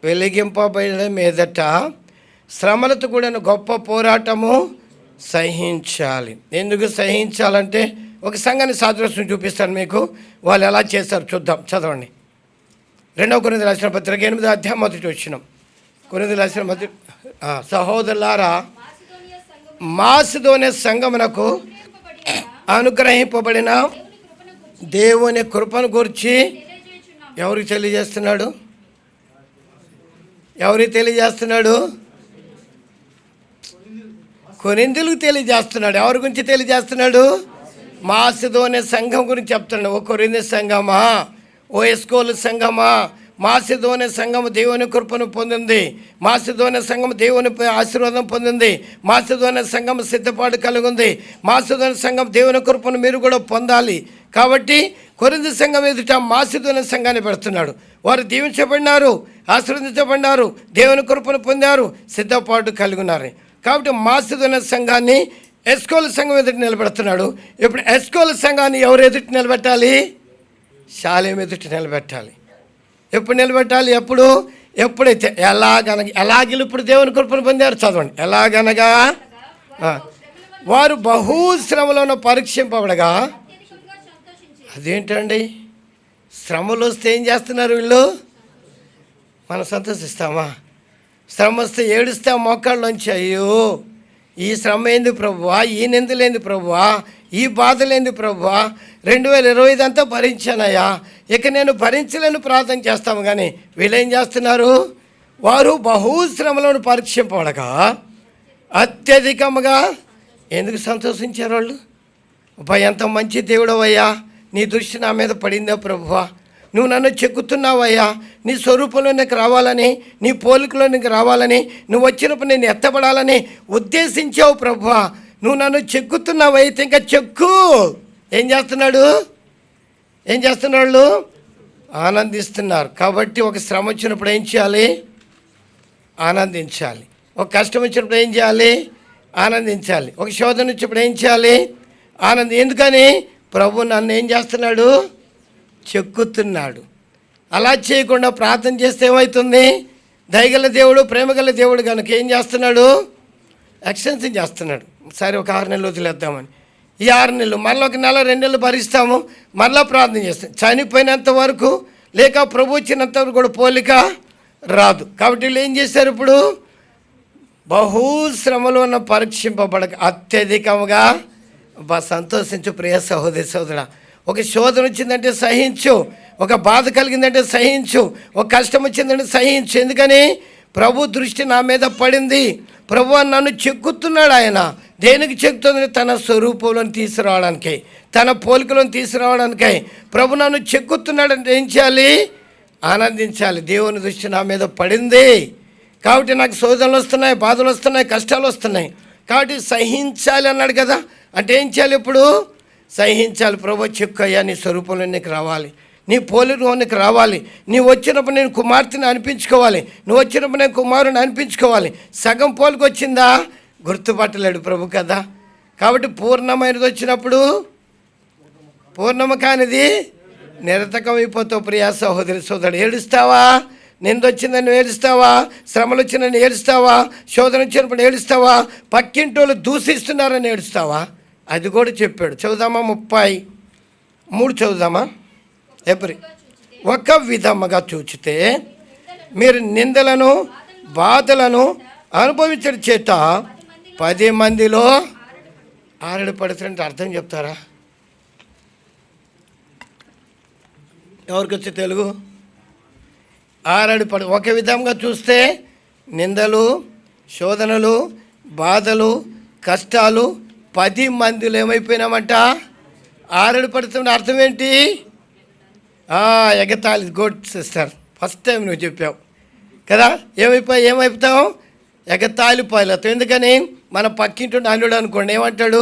వెలిగింపబడిన మీదట శ్రమలతో కూడిన గొప్ప పోరాటము సహించాలి. ఎందుకు సహించాలంటే ఒక సంఘాన్ని సాదృశ్యం చూపిస్తాను మీకు, వాళ్ళు ఎలా చేస్తారు చూద్దాం. చదవండి. 2వ కొరింథీయులకు రాసిన పత్రిక 8వ అధ్యాయం 1వ వచనం. కొరింథీయులకు రాసిన మొదటి సహోదరులారా, మాసిదోనియ సంఘమునకు అనుగ్రహింపబడిన దేవుని కృపను గురించి ఎవరికి తెలియజేస్తున్నాడు? కొరింథీయులకు తెలియజేస్తున్నాడు. ఎవరి గురించి తెలియజేస్తున్నాడు? మాసిదోనియ సంఘం గురించి చెప్తున్నాడు. ఓ కొరింథీ సంఘమా, ఓ ఎస్కోలు సంఘమా, మాసిదోనియ సంఘము దేవుని కృపను పొందింది, మాసిదోనియ సంఘము దేవుని ఆశీర్వాదం పొందింది, మాసిదోనియ సంఘం సిద్ధపాటు కలిగి ఉంది, మాసిదోనియ సంఘం దేవుని కృపను మీరు కూడా పొందాలి. కాబట్టి కొరింథీ సంఘం ఎదుట మాసిదోనియ సంఘాన్ని పెడుతున్నాడు. వారు దీవించబడినారు, ఆశీర్వదించబడినారు, దేవుని కృపను పొందారు, సిద్ధపాటు కలిగి ఉన్నారు. కాబట్టి మాసిదోనియ సంఘాన్ని ఎస్కోలు సంఘం ఎదుటి నిలబెడుతున్నాడు. ఇప్పుడు ఎస్కోలు సంఘాన్ని ఎవరు ఎదుటి నిలబెట్టాలి? శాలేం ఎదుటి నిలబెట్టాలి. ఎప్పుడు నిలబెట్టాలి? ఎప్పుడైతే ఎలాగలు ఇప్పుడు దేవుని కృపను పొందారు. చదవండి. ఎలాగనగా వారు బహుశ్రమలను పరీక్షింపబడగా. అదేంటండి, శ్రమలు వస్తే ఏం చేస్తున్నారు వీళ్ళు? మనం సంతోషిస్తామా? శ్రమ వస్తే ఏడుస్తాం మోకాళ్ళలోంచి, అయ్యో ఈ శ్రమ ఏంది ప్రభువా, ఈ నిందలేంది ప్రభువా, ఈ బాధలేంది ప్రభువా, 2025 అంతా భరించానయ్యా, ఇక నేను భరించలేని ప్రార్థన చేస్తాము. కానీ వీళ్ళు ఏం చేస్తున్నారు? వారు బహుశ్రమలను పరీక్షింపబడగా అత్యధికముగా ఎందుకు సంతోషించారు వాళ్ళు? అబ్బా, ఎంత మంచి దేవుడవయ్యా, నీ దృష్టి నా మీద పడిందా ప్రభువా, నువ్వు నన్ను చెక్కుతున్నావయ్యా, నీ స్వరూపంలోనికి రావాలని, నీ పోలికలోనికి రావాలని, నువ్వు వచ్చినప్పుడు నేను ఎత్తబడాలని ఉద్దేశించావు ప్రభువా, నువ్వు నన్ను చెక్కుతున్నావైతే ఇంకా చెక్కు. ఏం చేస్తున్నాడు? ఆనందిస్తున్నారు. కాబట్టి ఒక శ్రమ వచ్చినప్పుడు ఏం చేయాలి? ఆనందించాలి. ఒక కష్టం వచ్చినప్పుడు ఏం చేయాలి? ఆనందించాలి. ఒక శోధన వచ్చినప్పుడు ఏం చేయాలి? ఎందుకని? ప్రభు నన్ను ఏం చేస్తున్నాడు? చెక్కుతున్నాడు. అలా చేయకుండా ప్రార్థన చేస్తే ఏమవుతుంది? దయగల దేవుడు, ప్రేమగల దేవుడు కనుక ఏం చేస్తున్నాడు? ఎక్స్టెన్షన్ చేస్తున్నాడు. సరే, ఒక 6 నెలలు వదిలేద్దామని. ఈ 6 నెలలు మళ్ళీ 1 నెల 2 నెలలు భరిస్తాము, మళ్ళీ ప్రార్థన చేస్తాం. చనిపోయినంత వరకు లేక ప్రభు వచ్చినంత వరకు కూడా పోలిక రాదు. కాబట్టి వీళ్ళు ఏం చేశారు? ఇప్పుడు బహుశ్రమలో ఉన్న పరీక్షింపబడక అత్యధికముగా సంతోషించు ప్రియ సహోదరి సహోదరుడా. ఒక శోధన వచ్చిందంటే సహించు, ఒక బాధ కలిగిందంటే సహించు, ఒక కష్టం వచ్చిందంటే సహించు. ఎందుకని? ప్రభు దృష్టి నా మీద పడింది. ప్రభు నన్ను చెక్కుతున్నాడు. ఆయన దేనికి చెక్కుతుంది? తన స్వరూపంలో తీసుకురావడానికి, తన పోలికలను తీసుకురావడానికై ప్రభు నన్ను చెక్కుతున్నాడు. అంటే ఏం చేయాలి? ఆనందించాలి. దేవుని దృష్టి నా మీద పడింది కాబట్టి నాకు శోధనలు వస్తున్నాయి, బాధలు వస్తున్నాయి, కష్టాలు వస్తున్నాయి, కాబట్టి సహించాలి అన్నాడు కదా. అంటే ఏం చేయాలి? ఇప్పుడు సహించాలి. ప్రభు చెక్కయ్యా, నీ స్వరూపంలో నీకు రావాలి, నీ పోలికలోనికి రావాలి, నీవు వచ్చినప్పుడు నేను కుమార్తెని అనిపించుకోవాలి, నువ్వు వచ్చినప్పుడు నేను కుమారుని అనిపించుకోవాలి. సగం పోలికి వచ్చిందా? గుర్తుపట్టలేడు ప్రభు కదా. కాబట్టి పూర్ణమైనది వచ్చినప్పుడు పూర్ణము కానిది నిరతకం అయిపోతావు. ప్రియా సహోదరి సోదరుడు, ఏడుస్తావా? నిందొచ్చిందని ఏడుస్తావా? శ్రమలు వచ్చిందని ఏడుస్తావా? శోధన వచ్చినప్పుడు ఏడుస్తావా? పక్కింటోళ్ళు దూషిస్తున్నారని ఏడుస్తావా? అది కూడా చెప్పాడు. చదువుదామా? 33 చదువుదామా? ఒక విధముగా చూచితే మీరు నిందలను బాధలను అనుభవించడం చేత 10 మందిలో ఆరడి పడుతుంటే అర్థం చెప్తారా? ఎవరికి వచ్చే తెలుగు? ఆరడి ఒక విధంగా చూస్తే నిందలు, శోధనలు, బాధలు, కష్టాలు 10 మందిలో ఏమైపోయినామంట? ఆరడి పడుతున్న అర్థం ఏంటి? ఎగతాళి. గుడ్ సిస్టర్, ఫస్ట్ టైం నువ్వు చెప్పావు కదా. ఏమైపోతావు? ఎగతాళి పాలవుతావు. ఎందుకని? మన పక్కింటి అల్లుడు అనుకోండి, ఏమంటాడు?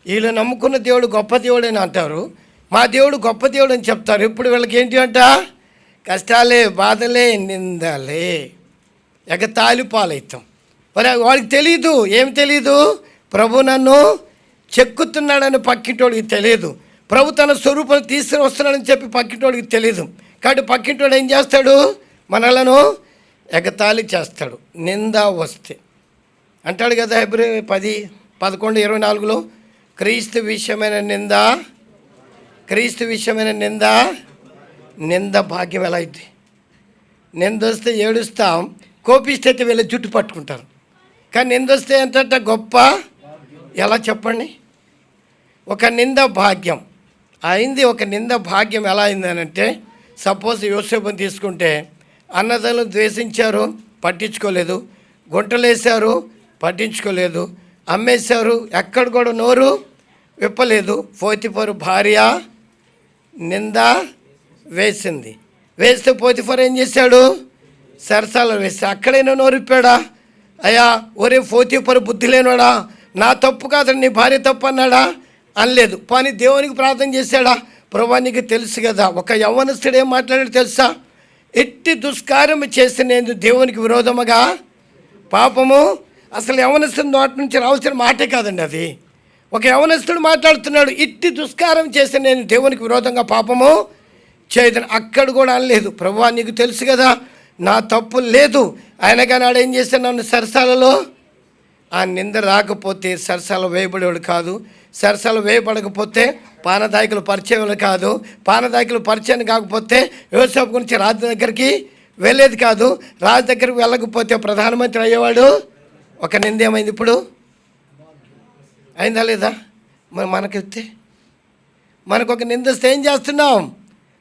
వీళ్ళు నమ్ముకున్న దేవుడు గొప్ప దేవుడు అని అంటారు, మా దేవుడు గొప్ప దేవుడు అని చెప్తారు. ఇప్పుడు వీళ్ళకి ఏంటి అంట? కష్టాలే, బాధలే, నిందలే, ఎగతాళి పాలవుతాం. మరి వాడికి తెలీదు. ఏమి తెలీదు? ప్రభు నన్ను చెక్కుతున్నాడని పక్కింటోడికి తెలియదు. ప్రభు తన స్వరూపం తీసుకుని వస్తున్నాడని చెప్పి పక్కింటోడికి తెలియదు. కాబట్టి పక్కింటోడు ఏం చేస్తాడు? మనలను ఎగతాళి చేస్తాడు. నింద వస్తే అంటాడు కదా హెబ్రీ 10:11-24 క్రీస్తు విషయమైన నింద భాగ్యం ఎలా అయితే? నింద వస్తే ఏడుస్తాం, కోపిస్తే వీళ్ళ జుట్టు పట్టుకుంటారు. కానీ నింద వస్తే ఏంటంటే గొప్ప. ఎలా చెప్పండి? ఒక నింద భాగ్యం అయింది. ఒక నింద భాగ్యం ఎలా అయిందనంటే, సపోజ్ యోసేపుని తీసుకుంటే అన్నదమ్ములు ద్వేషించారు, పట్టించుకోలేదు, గుంటలేశారు, పట్టించుకోలేదు, అమ్మేశారు, ఎక్కడ కూడా నోరు విప్పలేదు. పోతిఫరు భార్య నింద వేస్తే పోతిఫరు ఏం చేశాడు? సరసాలు వేస్తే అక్కడైనా నోరు విప్పాడా? అయ్యా ఒరే పోతిఫరు బుద్ధి లేనోడా, నా తప్పు కాదని నీ భార్య తప్పు అన్నాడా? అనలేదు. కానీ దేవునికి ప్రార్థన చేశాడా? ప్రభువా నీకు తెలుసు కదా. ఒక యవ్వనస్తుడు ఏం మాట్లాడాడు తెలుసా? ఎట్టి దుష్కార్యము చేసి నేను దేవునికి విరోధముగా పాపము. అసలు యవ్వనస్తుడి నోటి నుంచి రావాల్సిన మాటే కాదండి అది. ఒక యవ్వనస్తుడు మాట్లాడుతున్నాడు, ఇట్టి దుష్కారం చేసి నేను దేవునికి విరోధంగా పాపము చేయదని. అక్కడ కూడా అనలేదు, ప్రభువా నీకు తెలుసు కదా నా తప్పు లేదు. ఆయన కానీ ఆడ ఏం చేశాడు? నన్ను సరసాలలో ఆ నింద రాకపోతే సరసాల వేయబడేవాడు కాదు. సరసాలు వేయబడకపోతే పానదాయకులు పరిచయం కాదు. పానదాయకులు పరిచయం కాకపోతే యోసేపు గురించి రాజు దగ్గరికి వెళ్ళేది కాదు. రాజు దగ్గరికి వెళ్ళకపోతే ప్రధానమంత్రి అయ్యేవాడు. ఒక నింద ఏమైంది? ఇప్పుడు అయిందా లేదా? మనకెత్తే మనకు ఒక నింద వస్తే ఏం చేస్తున్నాం?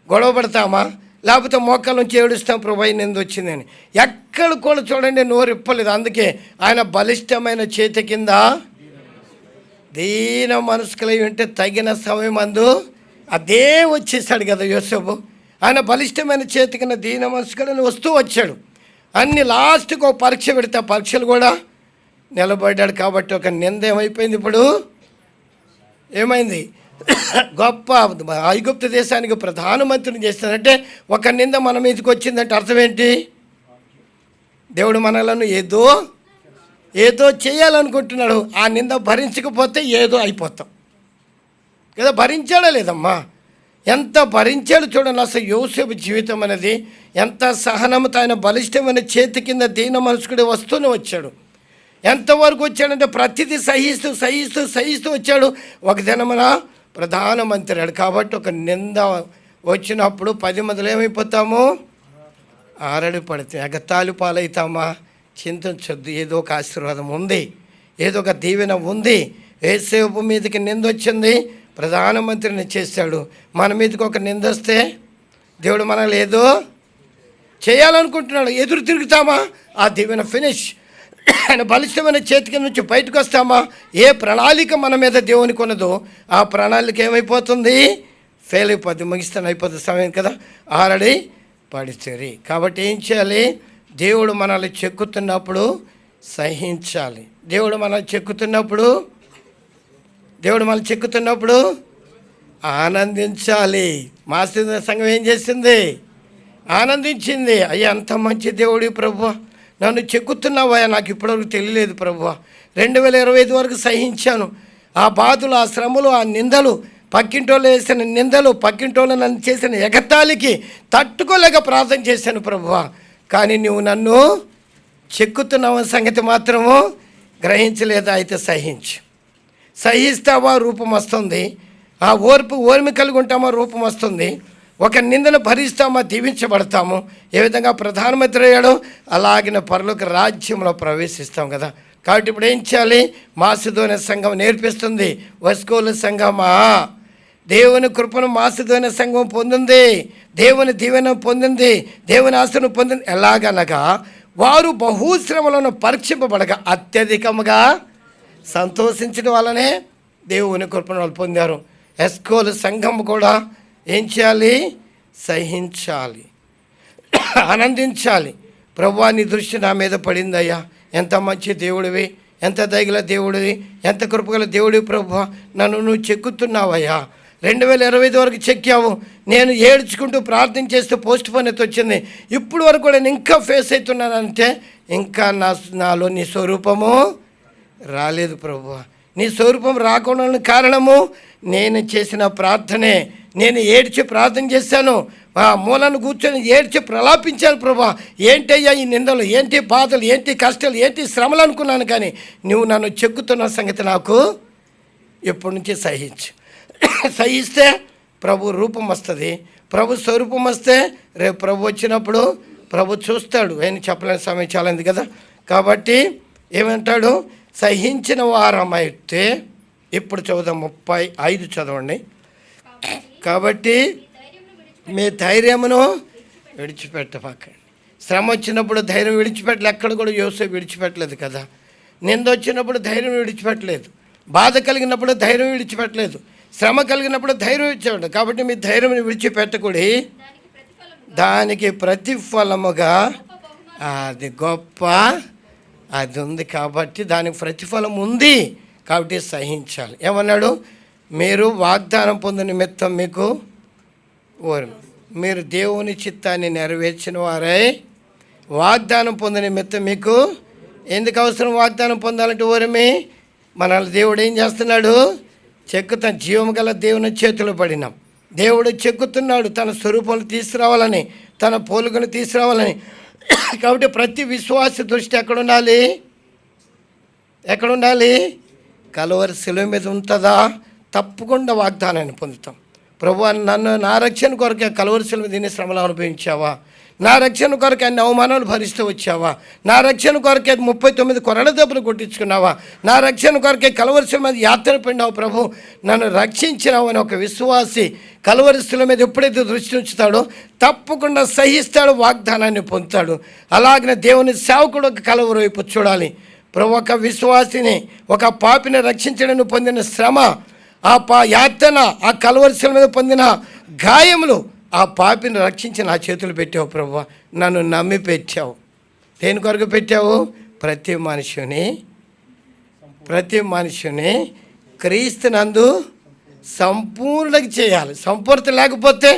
గొడవ పడతామా? లేకపోతే మోకాల నుంచి ఏడుస్తాం ప్రభు ఈ నింద వచ్చిందని. ఎక్కడ కూడా చూడండి నోరు ఇప్పలేదు. అందుకే ఆయన బలిష్టమైన చేతి కింద దీన మనసుకులై ఉంటే తగిన సమయం అందు అదే వచ్చేసాడు కదా యోసేపు. ఆయన బలిష్టమైన చేతి కింద దీన మనసుకులని వస్తూ వచ్చాడు. అన్ని లాస్ట్కి ఒక పరీక్ష పెడితే ఆ పరీక్షలు కూడా నిలబడ్డాడు. కాబట్టి ఒక నింద ఏమైపోయింది, ఇప్పుడు ఏమైంది, గొప్ప ఐగుప్తు దేశానికి ప్రధానమంత్రిని చేస్తానంటే ఒక నింద మన మీదకి వచ్చిందంటే అర్థం ఏంటి? దేవుడు మనలను ఏదో చేయాలనుకుంటున్నాడు. ఆ నింద భరించకపోతే ఏదో అయిపోతాం కదా. భరించాడా లేదమ్మా? ఎంత భరించాడు చూడండి. అసలు యోసేపు జీవితం అనేది ఎంత సహనంతో ఆయన బలిష్టమైన చేతి కింద దీన మనసుకుడు వస్తూనే వచ్చాడు. ఎంతవరకు వచ్చాడంటే ప్రతిదీ సహిస్తూ వచ్చాడు. ఒక దినమున ప్రధానమంత్రి అయ్యాడు. కాబట్టి ఒక నింద వచ్చినప్పుడు 10 మందిలో ఏమైపోతాము? ఆరడి పడితే ఎగతాళి పాలవుతామా? చింతించొద్దు. ఏదో ఒక ఆశీర్వాదం ఉంది, ఏదో ఒక దీవెన ఉంది. యోసేపు మీదకి నింద వచ్చింది, ప్రధానమంత్రిని చేశాడు. మన మీదకి ఒక నింద వస్తే దేవుడు మనల్ని ఏదో చేయాలనుకుంటున్నాడు. ఎదురు తిరుగుతామా? ఆ దీవెన ఫినిష్. ఆయన బలిష్టమైన చేతికి నుంచి బయటకు వస్తామా? ఏ ప్రణాళిక మన మీద దేవునికి ఉన్నదో ఆ ప్రణాళిక ఏమైపోతుంది? ఫెయిల్ అయిపోద్ది, ముగిస్తాను అయిపోతుంది సమయం కదా. ఆల్రెడీ పడిచేరి. కాబట్టి ఏం చేయాలి? దేవుడు మనల్ని చెక్కుతున్నప్పుడు సహించాలి. దేవుడు మనల్ని చెక్కుతున్నప్పుడు ఆనందించాలి. మాస్టర్ సంఘం ఏం చేసింది? ఆనందించింది. అయ్యా అంత మంచి దేవుడి ప్రభువా, నన్ను చెక్కుతున్నావా? నాకు ఇప్పటివరకు తెలియలేదు ప్రభువా. 2025 వరకు సహించాను. ఆ బాధలు, ఆ శ్రమలు, ఆ నిందలు, పక్కింటోళ్ళు వేసిన నిందలు, పక్కింటోళ్ళు నన్ను చేసిన ఎగతాళికి తట్టుకోలేక ప్రార్థన చేశాను ప్రభువా. కానీ నువ్వు నన్ను చెక్కుతున్నావు సంగతి మాత్రము గ్రహించలేదా? అయితే సహిస్తావా? రూపం వస్తుంది. ఆ ఓర్మి కలిగి ఉంటామా? రూపం వస్తుంది. ఒక నిందను భరిస్తామా? దీవించబడతాము. ఏ విధంగా ప్రధానమంత్రి అయ్యాడో అలాగిన పరలోక రాజ్యంలో ప్రవేశిస్తాం కదా. కాబట్టి ఇప్పుడు ఏం చేయాలి? మాసిదోనియ సంఘం నేర్పిస్తుంది. వస్కోలు సంఘమా, దేవుని కృపను మాసిదోనియ సంఘం పొందింది, దేవుని దీవెన పొందింది, దేవుని ఆశను పొందింది. ఎలాగనగా వారు బహుశ్రమలను పరీక్షింపబడగా అత్యధికముగా సంతోషించడం వల్లనే దేవుని కృపను వాళ్ళు పొందారు. ఎస్కోలు సంఘం కూడా ఏం చేయాలి? సహించాలి, ఆనందించాలి. ప్రభువా నీ దృష్టి నా మీద పడిందయ్యా, ఎంత మంచి దేవుడివి, ఎంత దయగల దేవుడివి, ఎంత కృపగల దేవుడివి ప్రభువా, నన్ను నువ్వు చెక్కుతున్నావయ్యా. 2025 వరకు చెక్కావు. నేను ఏడ్చుకుంటూ ప్రార్థన చేస్తూ పోస్ట్ పోన్ అయితే వచ్చింది. ఇప్పుడు వరకు కూడా నేను ఇంకా ఫేస్ అవుతున్నానంటే ఇంకా నాలో నీ స్వరూపము రాలేదు ప్రభువా. నీ స్వరూపం రాకుండా కారణము నేను చేసిన ప్రార్థనే. నేను ఏడ్చి ప్రార్థన చేశాను, ఆ మూలను కూర్చొని ఏడ్చి ప్రలాపించాను ప్రభువా. ఏంటయ్యా ఈ నిందలు, ఏంటి బాధలు, ఏంటి కష్టాలు, ఏంటి శ్రమలు అనుకున్నాను. కానీ నువ్వు నన్ను చెక్కుతున్న సంగతి నాకు ఇప్పటి నుంచి సహిస్తే ప్రభు రూపం వస్తుంది, ప్రభు స్వరూపం వస్తే రేపు ప్రభు వచ్చినప్పుడు ప్రభు చూస్తాడు. ఆయన చెప్పలేని సమయం చాలా ఉంది కదా. కాబట్టి ఏమంటాడు? సహించిన వారమైతే, ఇప్పుడు చదువుదాం 35 చదవండి. కాబట్టి మీ ధైర్యమును విడిచిపెట్టకండి. శ్రమ వచ్చినప్పుడు ధైర్యం విడిచిపెట్టలేదు. ఎక్కడ కూడా యోసేపు విడిచిపెట్టలేదు కదా. నింద వచ్చినప్పుడు ధైర్యం విడిచిపెట్టలేదు, బాధ కలిగినప్పుడు ధైర్యం విడిచిపెట్టలేదు, శ్రమ కలిగినప్పుడు ధైర్యం ఇచ్చాడు. కాబట్టి మీ ధైర్యం విడిచిపెట్టకూడి దానికి ప్రతిఫలముగా అది గొప్ప అది ఉంది. కాబట్టి దానికి ప్రతిఫలం ఉంది. కాబట్టి సహించాలి. ఏమన్నాడు? మీరు వాగ్దానం పొందిన నిమిత్తం మీకు మీరు దేవుని చిత్తాన్ని నెరవేర్చిన వారై వాగ్దానం పొందిన నిమిత్తం మీకు ఎందుకు అవసరం? వాగ్దానం పొందాలంటే ఓరమి మనల్ని దేవుడు ఏం చేస్తున్నాడు? చెక్కుతాను. జీవము గల దేవుని చేతిలో పడినాం. దేవుడు చెక్కుతున్నాడు తన స్వరూపాలు తీసుకురావాలని, తన పోలికను తీసుకురావాలని. కాబట్టి ప్రతి విశ్వాస దృష్టి ఎక్కడుండాలి? కలువరి శిలువ మీద ఉంటుందా? తప్పకుండా వాగ్దానాన్ని పొందుతాం. ప్రభువా నన్ను నా రక్షణ కొరకే కలువరి శిలువ మీద దీన్ని శ్రమలు అనుభవించావా? నా రక్షణ కొరకు అన్ని అవమానాలు భరిస్తూ వచ్చావా? నా రక్షణ కొరకే 39 కొరడ దెబ్బలు కొట్టించుకున్నావా? నా రక్షణ కొరకే కలవరిశిల మీద యాత్ర పడినావు ప్రభు, నన్ను రక్షించినావు అని ఒక విశ్వాసి కలవరిశిల మీద ఎప్పుడైతే దృష్టి ఉంచుతాడో తప్పకుండా సహిస్తాడు, వాగ్దానాన్ని పొందుతాడు. అలాగనే దేవుని సేవకుడు ఒక కలవరి వైపు చూడాలి. ప్రభు, ఒక విశ్వాసిని, ఒక పాపిని రక్షించడానికి పొందిన శ్రమ, ఆ యాతన, ఆ కలవరిశిల మీద పొందిన గాయములు, ఆ పాపిని రక్షించి నా చేతులు పెట్టావు ప్రభువా. నన్ను నమ్మి పెట్టావు. దేని కొరకు పెట్టావు? ప్రతి మనిషిని క్రీస్తునందు సంపూర్ణకి చేయాలి. సంపూర్ణత లేకపోతే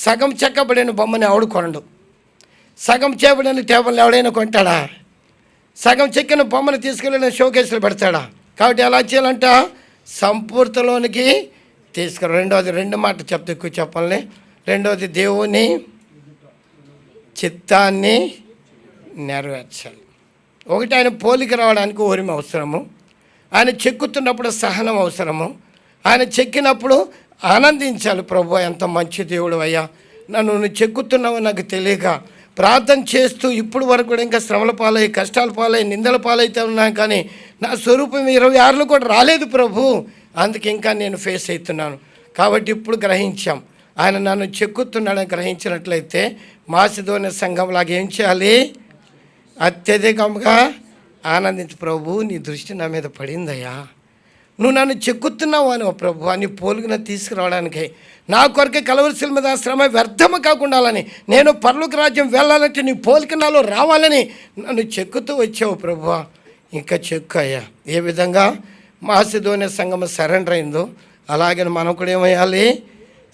సగం చెక్కబడిన బొమ్మని ఎవడు కొనడు. సగం చేయబడిన టేబుల్ ఎవడైనా కొంటాడా? సగం చెక్కిన బొమ్మను తీసుకెళ్ళిన షోకేసులు పెడతాడా? కాబట్టి ఎలా చేయాలంట? సంపూర్ణలోనికి తీసుకురా. రెండవది, 2 మాట చెప్తే ఎక్కువ చెప్పాలని. రెండవది, దేవుని చిత్తాన్ని నెరవేర్చాలి. ఒకటి, ఆయన పోలిక రావడానికి ఓరిమ అవసరము. ఆయన చెక్కుతున్నప్పుడు సహనం అవసరము. ఆయన చెక్కినప్పుడు ఆనందించాలి. ప్రభు, ఎంత మంచి దేవుడు అయ్యా, నన్ను చెక్కుతున్నావు నాకు తెలియక ప్రార్థన చేస్తూ ఇప్పుడు వరకు కూడా ఇంకా శ్రమల పాలై, కష్టాల పాలై, నిందల పాలైతే ఉన్నాను, కానీ నా స్వరూపం 26లో కూడా రాలేదు ప్రభు. అందుకే ఇంకా నేను ఫేస్ అవుతున్నాను. కాబట్టి ఇప్పుడు గ్రహించాం, ఆయన నన్ను చెక్కుతున్నాడని గ్రహించినట్లయితే మాసిదోనియ సంఘంలాగా ఏం చేయాలి? అత్యధికంగా ఆనందించు. ప్రభు, నీ దృష్టి నా మీద పడిందయ్యా, నువ్వు నన్ను చెక్కుతున్నావు అని ప్రభు అని పోలుగున తీసుకురావడానికి, నా కొరకే కలవరిశిల మీద శ్రమ వ్యర్థము కాకుండాలని, నేను పరలోక రాజ్యం వెళ్ళాలంటే నీ పోలిక నాలో రావాలని నన్ను చెక్కుతూ వచ్చావు ప్రభు. ఇంకా చెక్కు అయ్యా. ఏ విధంగా మాసిదోనియ సంఘం సరెండర్ అయిందో అలాగే మనం కూడా ఏమయ్యాలి?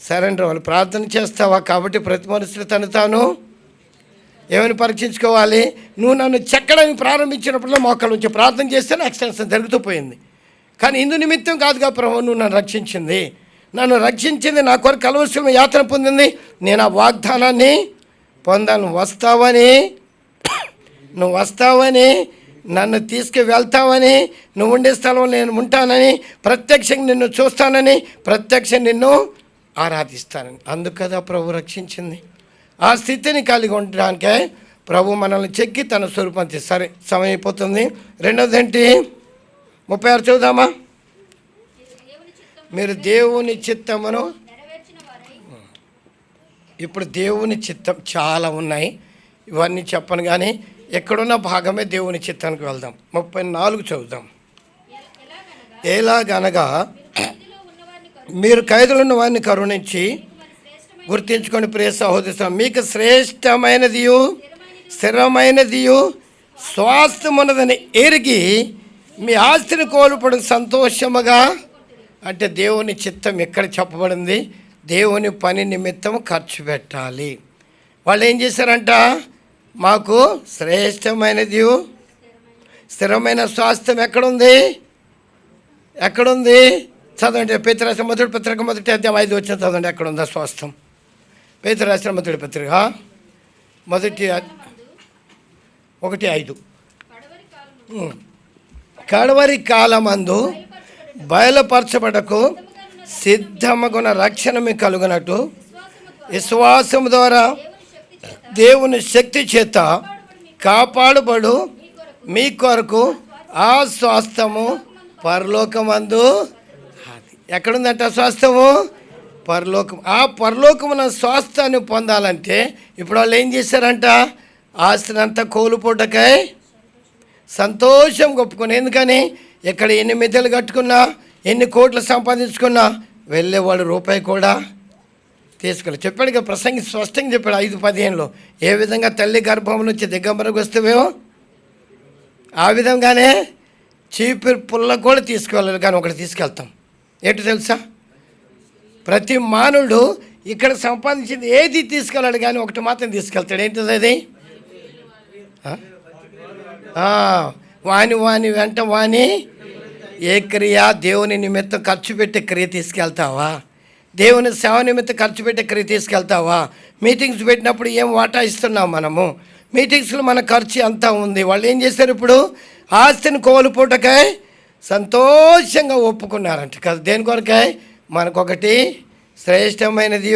సరెండర్ అవ్వాలి. ప్రార్థన చేస్తావా? కాబట్టి ప్రతి మనుషులు తాను ఏమని పరీక్షించుకోవాలి? నువ్వు నన్ను చెక్కడానికి ప్రారంభించినప్పుడు మోకాళ్ళ నుంచి ప్రార్థన చేస్తేనే ఎక్స్టెన్షన్ జరుగుతూ పోయింది. కానీ ఇందు నిమిత్తం కాదుగా ప్రభు నువ్వు నన్ను రక్షించింది. నా కొరకు కలవరిశిల యాత్ర పొందింది. నేను ఆ వాగ్దానాన్ని పొందాను. నువ్వు వస్తావని, నన్ను తీసుకువెళ్తావని, నువ్వు ఉండే స్థలంలో నేను ఉంటానని, ప్రత్యక్షంగా నిన్ను చూస్తానని, ప్రత్యక్షంగా నిన్ను ఆరాధిస్తానని. అందుకు కదా ప్రభు రక్షించింది. ఆ స్థితిని కలిగి ఉండడానికే ప్రభు మనల్ని చెక్కి తన స్వరూపం. సరే, సమయం అయిపోతుంది. రెండోది ఏంటి? 36 చదువుదామా? మీరు దేవుని చిత్తమును. ఇప్పుడు దేవుని చిత్తం చాలా ఉన్నాయి, ఇవన్నీ చెప్పను, కానీ ఎక్కడున్న భాగమే దేవుని చిత్తానికి వెళ్దాం. 34 చదువుదాం. ఎలాగనగా మీరు ఖైదులో ఉన్న వారిని కరుణించి గుర్తించుకొని ప్రియ సహోదరు, మీకు శ్రేష్టమైనదియు స్థిరమైనదియు స్వాస్థ్యమున్నదని ఎరిగి మీ ఆస్తిని కోల్పోవడం సంతోషముగా. అంటే దేవుని చిత్తం ఎక్కడ చెప్పబడింది? దేవుని పని నిమిత్తం ఖర్చు పెట్టాలి. వాళ్ళు ఏం చేశారంట? మాకు శ్రేష్టమైనది స్థిరమైన స్వాస్థ్యం ఎక్కడుంది? చదవండి. పేతురాసిన మొదటి పత్రిక 1 అధ్యాయం 5 వచ్చిన చదవండి. ఎక్కడుందా స్వాస్థ్యం? పేతురాసిన మొదటి పత్రిక 1:5. కడవరి కాలమందు బయలుపరచబడకు సిద్ధమగున రక్షణ మీకు కలుగునట్టు విశ్వాసము ద్వారా దేవుని శక్తి చేత కాపాడబడు మీ కొరకు ఆ స్వాస్థ్యము పరలోకమందు. ఎక్కడుందంట స్వాస్థ్యము? పరలోకం. ఆ పరలోకమున స్వాస్థ్యాన్ని పొందాలంటే ఇప్పుడు వాళ్ళు ఏం చేశారంట? ఆస్తిని అంతా కోల్పోటకై సంతోషం ఒప్పుకొని. ఎందుకని? ఇక్కడ ఎన్ని మిద్దెలు కట్టుకున్నా, ఎన్ని కోట్లు సంపాదించుకున్నా వెళ్ళేవాడు రూపాయి కూడా తీసుకెళ్ళి. చెప్పాడు ఇక ప్రసంగి స్పష్టంగా చెప్పాడు 5:15లో ఏ విధంగా తల్లి గర్భం నుంచి దిగంబరకు వస్తేవేమో ఆ విధంగానే చీపిరి పుల్ల కూడా తీసుకువెళ్ళాలి, కానీ ఒకటి తీసుకెళ్తాం. ఏంటో తెలుసా? ప్రతి మానవుడు ఇక్కడ సంపాదించింది ఏది తీసుకెళ్ళాడు, కానీ ఒకటి మాత్రం తీసుకెళ్తాడు. ఏంటిది అది? వాని వెంట వాని ఏ క్రియ? దేవుని నిమిత్తం ఖర్చు పెట్టే క్రియ తీసుకెళ్తావా? దేవుని సేవ నిమిత్తం ఖర్చు పెట్టే క్రియ తీసుకెళ్తావా? మీటింగ్స్ పెట్టినప్పుడు ఏం వాటా ఇస్తున్నాం మనము? మీటింగ్స్లో మన ఖర్చు అంతా ఉంది. వాళ్ళు ఏం చేశారు? ఇప్పుడు ఆస్తిని కోల్పోటకై సంతోషంగా ఒప్పుకున్నారంట కదా. దేని కొరకై? మనకొకటి శ్రేష్టమైనది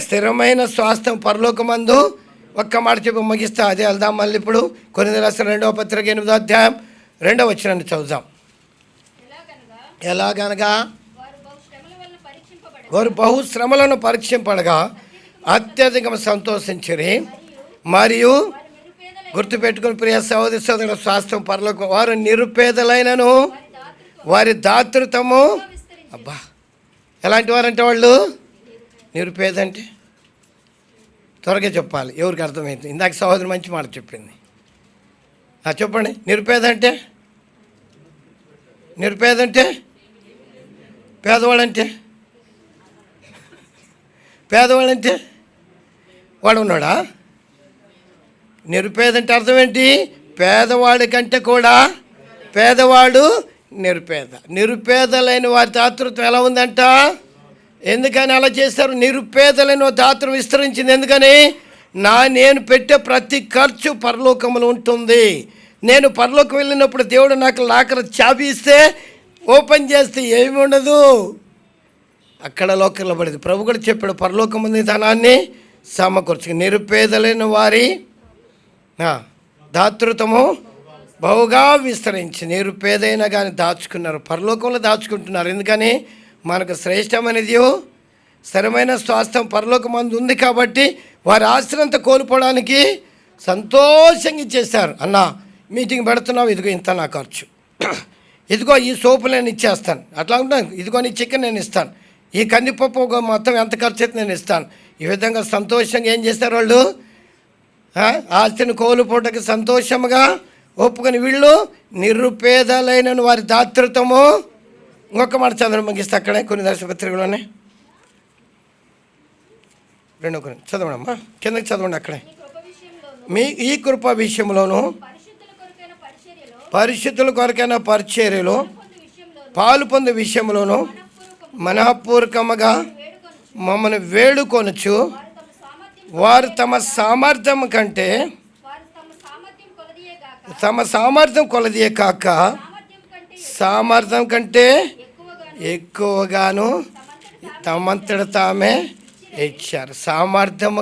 స్థిరమైన స్వాస్థ్యం పరలోకమందు. ఒక్క మాట చెప్పి ముగిస్తా, అదే వెళ్దాం. మళ్ళీ ఇప్పుడు కొరింథీయులకు రాసిన 2వ పత్రిక 8వ అధ్యాయం 2వ వచనాన్ని చదువుదాం. ఎలాగనగా వారు బహుశ్రమలను పరీక్షింపడగా అత్యధికంగా సంతోషించిరి. మరియు గుర్తుపెట్టుకుని ప్రియ సహోదరి సోదరుల, స్వాస్థ్యం పరలోకం. వారు నిరుపేదలైనను వారి దాతృత్వము. అబ్బా, ఎలాంటి వారంటే వాళ్ళు నిరుపేద అంటే త్వరగా చెప్పాలి, ఎవరికి అర్థమైంది? ఇందాక సహోదరి మంచి మాట చెప్పింది. చెప్పండి, నిరుపేద అంటే పేదవాడంటే వాడు ఉన్నాడా? నిరుపేదంటే అర్థం ఏంటి? పేదవాడి కంటే కూడా పేదవాడు నిరుపేద. నిరుపేదలైన వారి దాతృత్వం ఎలా ఉందంట? ఎందుకని అలా చేశారు? నిరుపేదలైన దాతృత్వం విస్తరించింది. ఎందుకని? నేను పెట్టే ప్రతి ఖర్చు పరలోకములో ఉంటుంది. నేను పరలోకం వెళ్ళినప్పుడు దేవుడు నాకు లాకర్ చాబీ ఇస్తే ఓపెన్ చేస్తే ఏమి ఉండదు, అక్కడ లోకల్లో పడేది. ప్రభు కూడా చెప్పాడు, పరలోకం ఉంది ధనాన్ని సమకూర్చు. నిరుపేదలైన వారి దాతృత్వము బహుగా విస్తరించి. నిరుపేదైనా కానీ దాచుకున్నారు, పరలోకంలో దాచుకుంటున్నారు. ఎందుకని? మనకు శ్రేష్టమైనది స్థిరమైన స్వాస్థ్యం పరలోకమందు ఉంది కాబట్టి వారి ఆశ్రయంతో కోల్పోవడానికి సంతోషంగా ఇచ్చేస్తారు. అన్న మీటింగ్ పెడుతున్నావు, ఇదిగో ఇంత నా ఖర్చు, ఇదిగో ఈ సోపు నేను ఇచ్చేస్తాను, అట్లా ఉంటాను, ఇదిగో నీ చికెన్ నేను ఇస్తాను, ఈ కందిపప్పు మొత్తం ఎంత ఖర్చు అయితే నేను ఇస్తాను. ఈ విధంగా సంతోషంగా ఏం చేస్తారు వాళ్ళు? ఆస్తిని కోల్పోవడానికి సంతోషంగా ఒప్పుకొని వీళ్ళు నిరుపేదలైన వారి దాతృత్వము. ఇంకొక మాట చదవడం ముగిస్తే అక్కడే కొన్ని దర్శపత్రికలోనే 2 చదవడమ్మా, కిందకి చదవండి. అక్కడే మీ ఈ కృప విషయంలోను పరిశుద్ధుల కొరకైన పరిచర్యలో పాలు పొందే విషయంలోను మనఃపూర్వకముగా మమ్మల్ని వేడుకొనొచ్చు. వారు తమ సామర్థ్యం కొలదియే కాక సామర్థ్యం కంటే ఎక్కువగాను తమంతట తామే ఇచ్చారు. సామర్థ్యం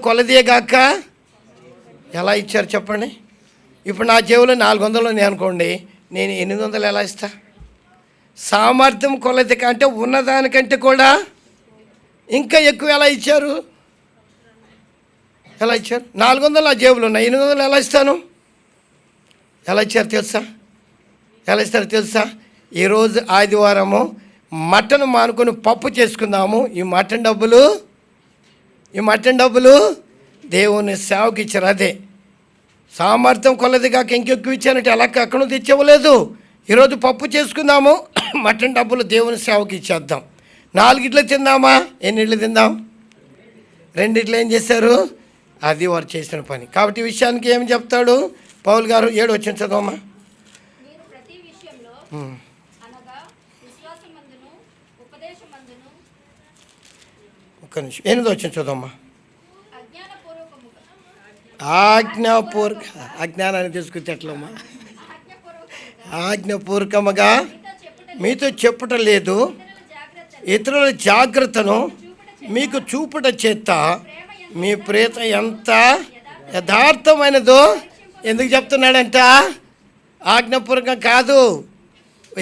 కొలదియే కాక ఎలా ఇచ్చారు చెప్పండి? ఇప్పుడు నా జేబులో 400 ఉన్నాయి అనుకోండి, నేను 800 ఎలా ఇస్తా? సామర్థ్యం కొలది కంటే ఉన్నదానికంటే కూడా ఇంకా ఎక్కువ ఎలా ఇచ్చారు? 400 నా జేబులో ఉన్నాయి, 800 ఎలా ఇస్తాను? ఎలా ఇచ్చారు తెలుసా? ఈరోజు ఆదివారము మటన్ మానుకొని పప్పు చేసుకుందాము. ఈ మటన్ డబ్బులు దేవుని సేవకి ఇచ్చారు. అదే సామర్థ్యం కొలది కాక ఇంకెక్కువ ఇచ్చానంటే ఎలా అక్కడ నుంచి ఇచ్చేవలేదు. ఈరోజు పప్పు చేసుకుందాము, మటన్ డబ్బులు దేవుని సేవకి ఇచ్చేద్దాం. 4 ఇడ్లు తిందామా? ఎన్ని ఇడ్లు తిందాం? 2 ఇడ్లు ఏం చేశారు? అది వారు చేసిన పని. కాబట్టి ఈ విషయానికి ఏమి చెప్తాడు పౌలు గారు? 7 వచనం చదవమ్మా. ఒక్క నిమిషం, 8 వచనం చదవమ్మా. అజ్ఞానాన్ని తీసుకొచ్చి ఎట్లమ్మా? ఆజ్ఞాపూర్వకముగా మీతో చెప్పుట లేదు, ఇతరుల జాగ్రత్తను మీకు చూపుట చేత మీ ప్రేత ఎంత యథార్థమైనదో. ఎందుకు చెప్తున్నాడంట? ఆజ్ఞాపూర్వకం కాదు,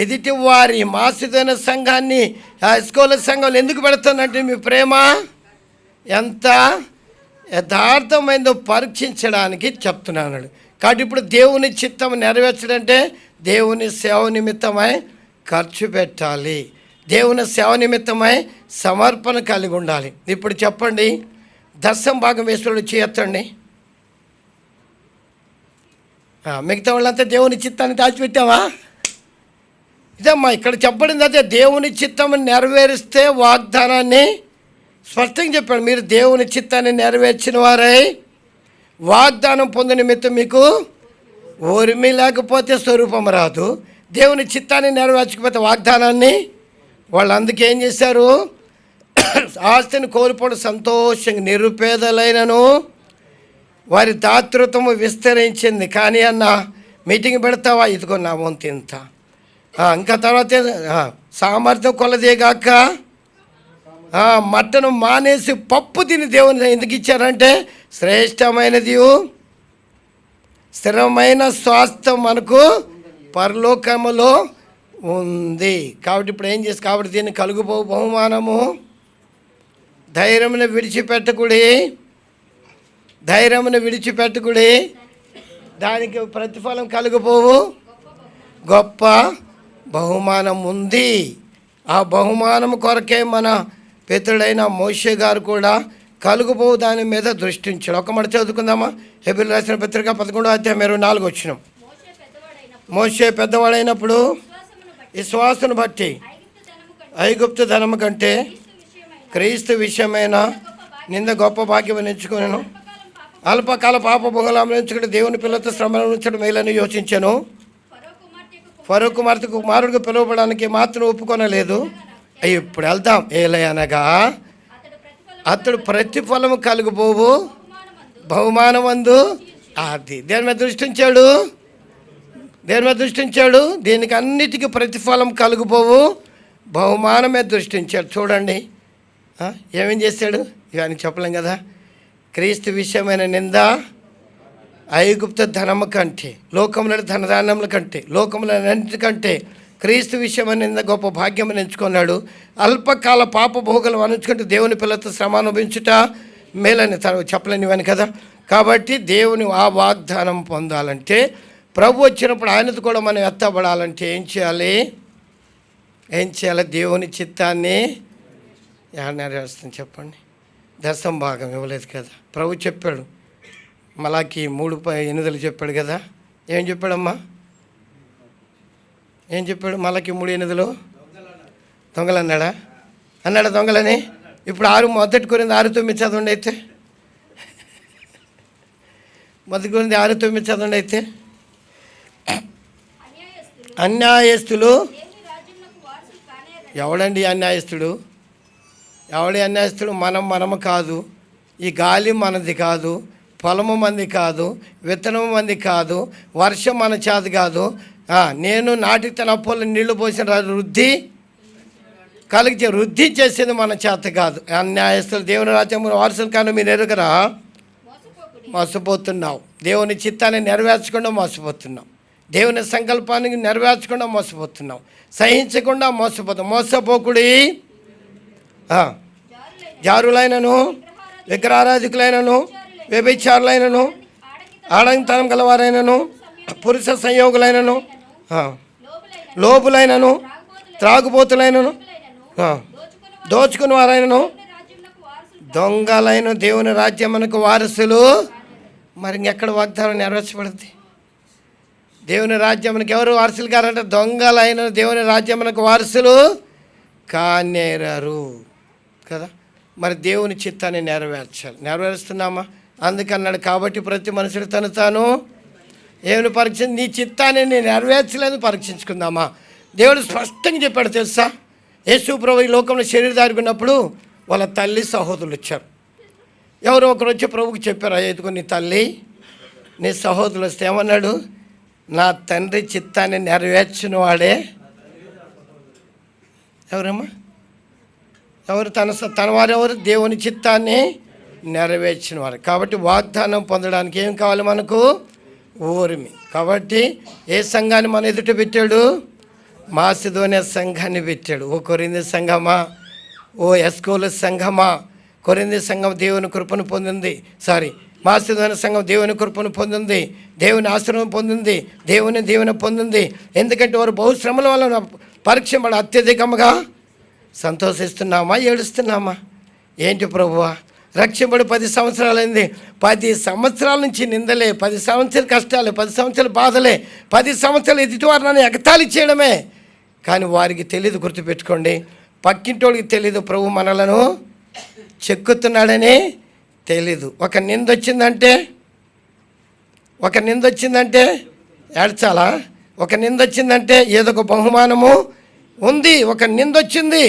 ఎదుటి వారి మాసిదైన సంఘాన్ని స్కూల్ సంఘంలో ఎందుకు పెడుతుందంటే మీ ప్రేమ ఎంత యథార్థమైందో పరీక్షించడానికి చెప్తున్నాను. కాబట్టి ఇప్పుడు దేవుని చిత్తం నెరవేర్చడంటే దేవుని సేవ నిమిత్తమై ఖర్చు పెట్టాలి, దేవుని సేవ నిమిత్తమై సమర్పణ కలిగి ఉండాలి. ఇప్పుడు చెప్పండి, 10వ భాగం వేసుకుని చేయొచ్చండి. మిగతా వాళ్ళంతా దేవుని చిత్తాన్ని దాచిపెట్టావా? ఇదమ్మా ఇక్కడ చెప్పబడింది. అదే దేవుని చిత్తం నెరవేరిస్తే వాగ్దానాన్ని స్పష్టంగా చెప్పాడు. మీరు దేవుని చిత్తాన్ని నెరవేర్చిన వారై వాగ్దానం పొందిన నిమిత్తం మీకు ఓర్మి లేకపోతే స్వరూపం రాదు. దేవుని చిత్తాన్ని నెరవేర్చకపోతే వాగ్దానాన్ని వాళ్ళు అందుకే ఏం చేశారు? ఆస్తిని కోల్పోవడం సంతోషంగా. నిరుపేదలైనను వారి దాతృత్వము విస్తరించింది. కానీ అన్న మీటింగ్ పెడతావా? ఇదిగో నా వంతు ఇంత. ఇంకా తర్వాత సామర్థ్యం కొలదేగాక మటను మానేసి పప్పు తిని దేవుని ఎందుకు ఇచ్చారంటే శ్రేష్టమైనది స్థిరమైన స్వాస్థ్యం మనకు పరలోకములో ఉంది. కాబట్టి ఇప్పుడు ఏం చేసి కాబట్టి దీన్ని కలుగుపో బహుమానము ధైర్యమును విడిచిపెట్టుకుడి దానికి ప్రతిఫలం కలుగుపోవు గొప్ప బహుమానం ఉంది. ఆ బహుమానం కొరకే మన పితరుడైన మోషే గారు కూడా కలుగుపోవు దాని మీద దృష్టించాడు. ఒక మాట చదువుకుందామా? హెబ్రీయులకు రాసిన పత్రిక 11:24 మోషే పెద్దవాడైనప్పుడు విశ్వాసను బట్టి ఐగుప్తు ధనము కంటే క్రీస్తు విషయమైన నింద గొప్ప భాగ్యం ఎంచుకున్నాను. అల్పకాల పాప భోగలంలో ఎంచుకుంటే దేవుని పిల్లలతో శ్రమను ఉంచడం మేలని యోచించాను. ఫరో కుమార్తెకు కుమారుడిగా పిలువబడానికి మాత్రం ఒప్పుకొనలేదు. ఇప్పుడు వెళ్తాం. ఏలయనగా అతడు ప్రతిఫలము కలుగుపోవు బహుమానమందు అది దేని మీద దృష్టించాడు దీనికి అన్నిటికీ ప్రతిఫలం కలుగుపోవు బహుమానం మీద దృష్టించాడు. చూడండి ఏమేం చేశాడు ఇవన్నీ చెప్పలేం కదా. క్రీస్తు విషయమైన నింద ఐగుప్తు ధనము కంటే లోకముల ధనధాన్యముల కంటే లోకములన్నిటికంటే క్రీస్తు విషయమైన నింద గొప్ప భాగ్యం ఎంచుకున్నాడు. అల్పకాల పాప భోగలు అనుకుంటే దేవుని పిల్లలతో శ్రమ అనుభవించుట మేలని చెప్పలేనివని కదా. కాబట్టి దేవుని ఆ వాగ్దానం పొందాలంటే ప్రభు వచ్చినప్పుడు ఆయనతో కూడా మనం ఎత్తబడాలంటే ఏం చేయాలి? దేవుని చిత్తాన్ని నెరవేరుస్తుంది చెప్పండి. దశం భాగం ఇవ్వలేదు కదా. ప్రభు చెప్పాడు మలాకి 3:8 చెప్పాడు కదా. ఏం చెప్పాడమ్మా? ఏం చెప్పాడు? మలాకి 3:8 దొంగలు అన్నాడా దొంగలని? ఇప్పుడు 6 కొరింది 6:9 చదవండి. అయితే మొదటి కొరింది 6:9 చదవండి. అయితే అన్యాయస్తులు ఎవడండి అన్యాయస్తుడు? మనము కాదు. ఈ గాలి మనది కాదు, పొలము మంది కాదు, విత్తనము మంది కాదు, వర్షం మన చేత కాదు. నేను నాటికి తన అప్పుల్లో నీళ్లు పోసిన వృద్ధి చేసేది మన చేత కాదు. అన్యాయస్తులు దేవుని రాజ్యంలో వారసులు కానీ మీరు ఎరుగరా? మోసపోతున్నావు. దేవుని చిత్తాన్ని నెరవేర్చకుండా మోసపోతున్నావు. దేవుని సంకల్పానికి నెరవేర్చకుండా మోసపోతున్నావు. సహించకుండా మోసపోకుడి జారులైనను విగ్రహారాధికులైనను వ్యభిచారులైనను ఆడంతనం గలవారైనను పురుష సంయోగులైనను లోపులైనను త్రాగుబోతులైనను దోచుకుని వారైనను దొంగలైన దేవుని రాజ్యమునకు వారసులు. మరి ఇంకెక్కడ వాగ్దానం నెరవేర్చబడుద్ది? దేవుని రాజ్యమునకు ఎవరు వారసులు కారంటే దొంగలైన దేవుని రాజ్యమునకు వారసులు కానేరారు కదా. మరి దేవుని చిత్తాన్ని నెరవేరుస్తున్నామా? అందుకన్నాడు కాబట్టి ప్రతి మనుషుడు తాను ఏమైనా నీ చిత్తాన్ని నేను నెరవేర్చలేదు పరీక్షించుకుందామా? దేవుడు స్పష్టంగా చెప్పాడు తెలుసా. యేసు ప్రభు ఈ లోకంలో శరీరధారికి ఉన్నప్పుడు వాళ్ళ తల్లి సహోదరులు వచ్చారు. ఎవరో ఒకరు వచ్చి ప్రభుకి చెప్పారు, ఎదుగు నీ తల్లి నీ సహోదరులు వస్తే ఏమన్నాడు? నా తండ్రి చిత్తాన్ని నెరవేర్చిన వాడే. ఎవరమ్మా? ఎవరు? తన వారెవరు? దేవుని చిత్తాన్ని నెరవేర్చిన వారు. కాబట్టి వాగ్దానం పొందడానికి ఏం కావాలి మనకు? ఓర్మి. కాబట్టి ఏ సంఘాన్ని మన ఎదుట పెట్టాడు? మాసిదోనియా సంఘాన్ని పెట్టాడు. ఓ కొరింథీ సంఘమా, ఓ ఎస్కోలు సంఘమా, కొరింథీ సంఘం దేవుని కృపను పొందింది. మాసిదోనియా సంఘం దేవుని కృపను పొందింది, దేవుని ఆశ్రమం పొందింది, దేవుని దీవెన పొందింది. ఎందుకంటే వారు బహుశ్రమల వలన పరీక్షింపబడి అత్యధికంగా సంతోషిస్తున్నామా, ఏడుస్తున్నామా? ఏంటి ప్రభువా, రక్షింపడి 10 సంవత్సరాలైంది. 10 సంవత్సరాల నుంచి నిందలే, 10 సంవత్సరాల కష్టాలే, 10 సంవత్సరాల బాధలే, 10 సంవత్సరాలు ఎదుటివారు నన్ను ఎగతాళి చేయడమే. కానీ వారికి తెలీదు, గుర్తుపెట్టుకోండి. పక్కింటోడికి తెలీదు ప్రభు మనలను చెక్కుతున్నాడని తెలీదు. ఒక నింద వచ్చిందంటే ఏడ్చాలా? ఒక నింద వచ్చిందంటే ఏదో ఒక బహుమానము ఉంది. ఒక నింద వచ్చింది.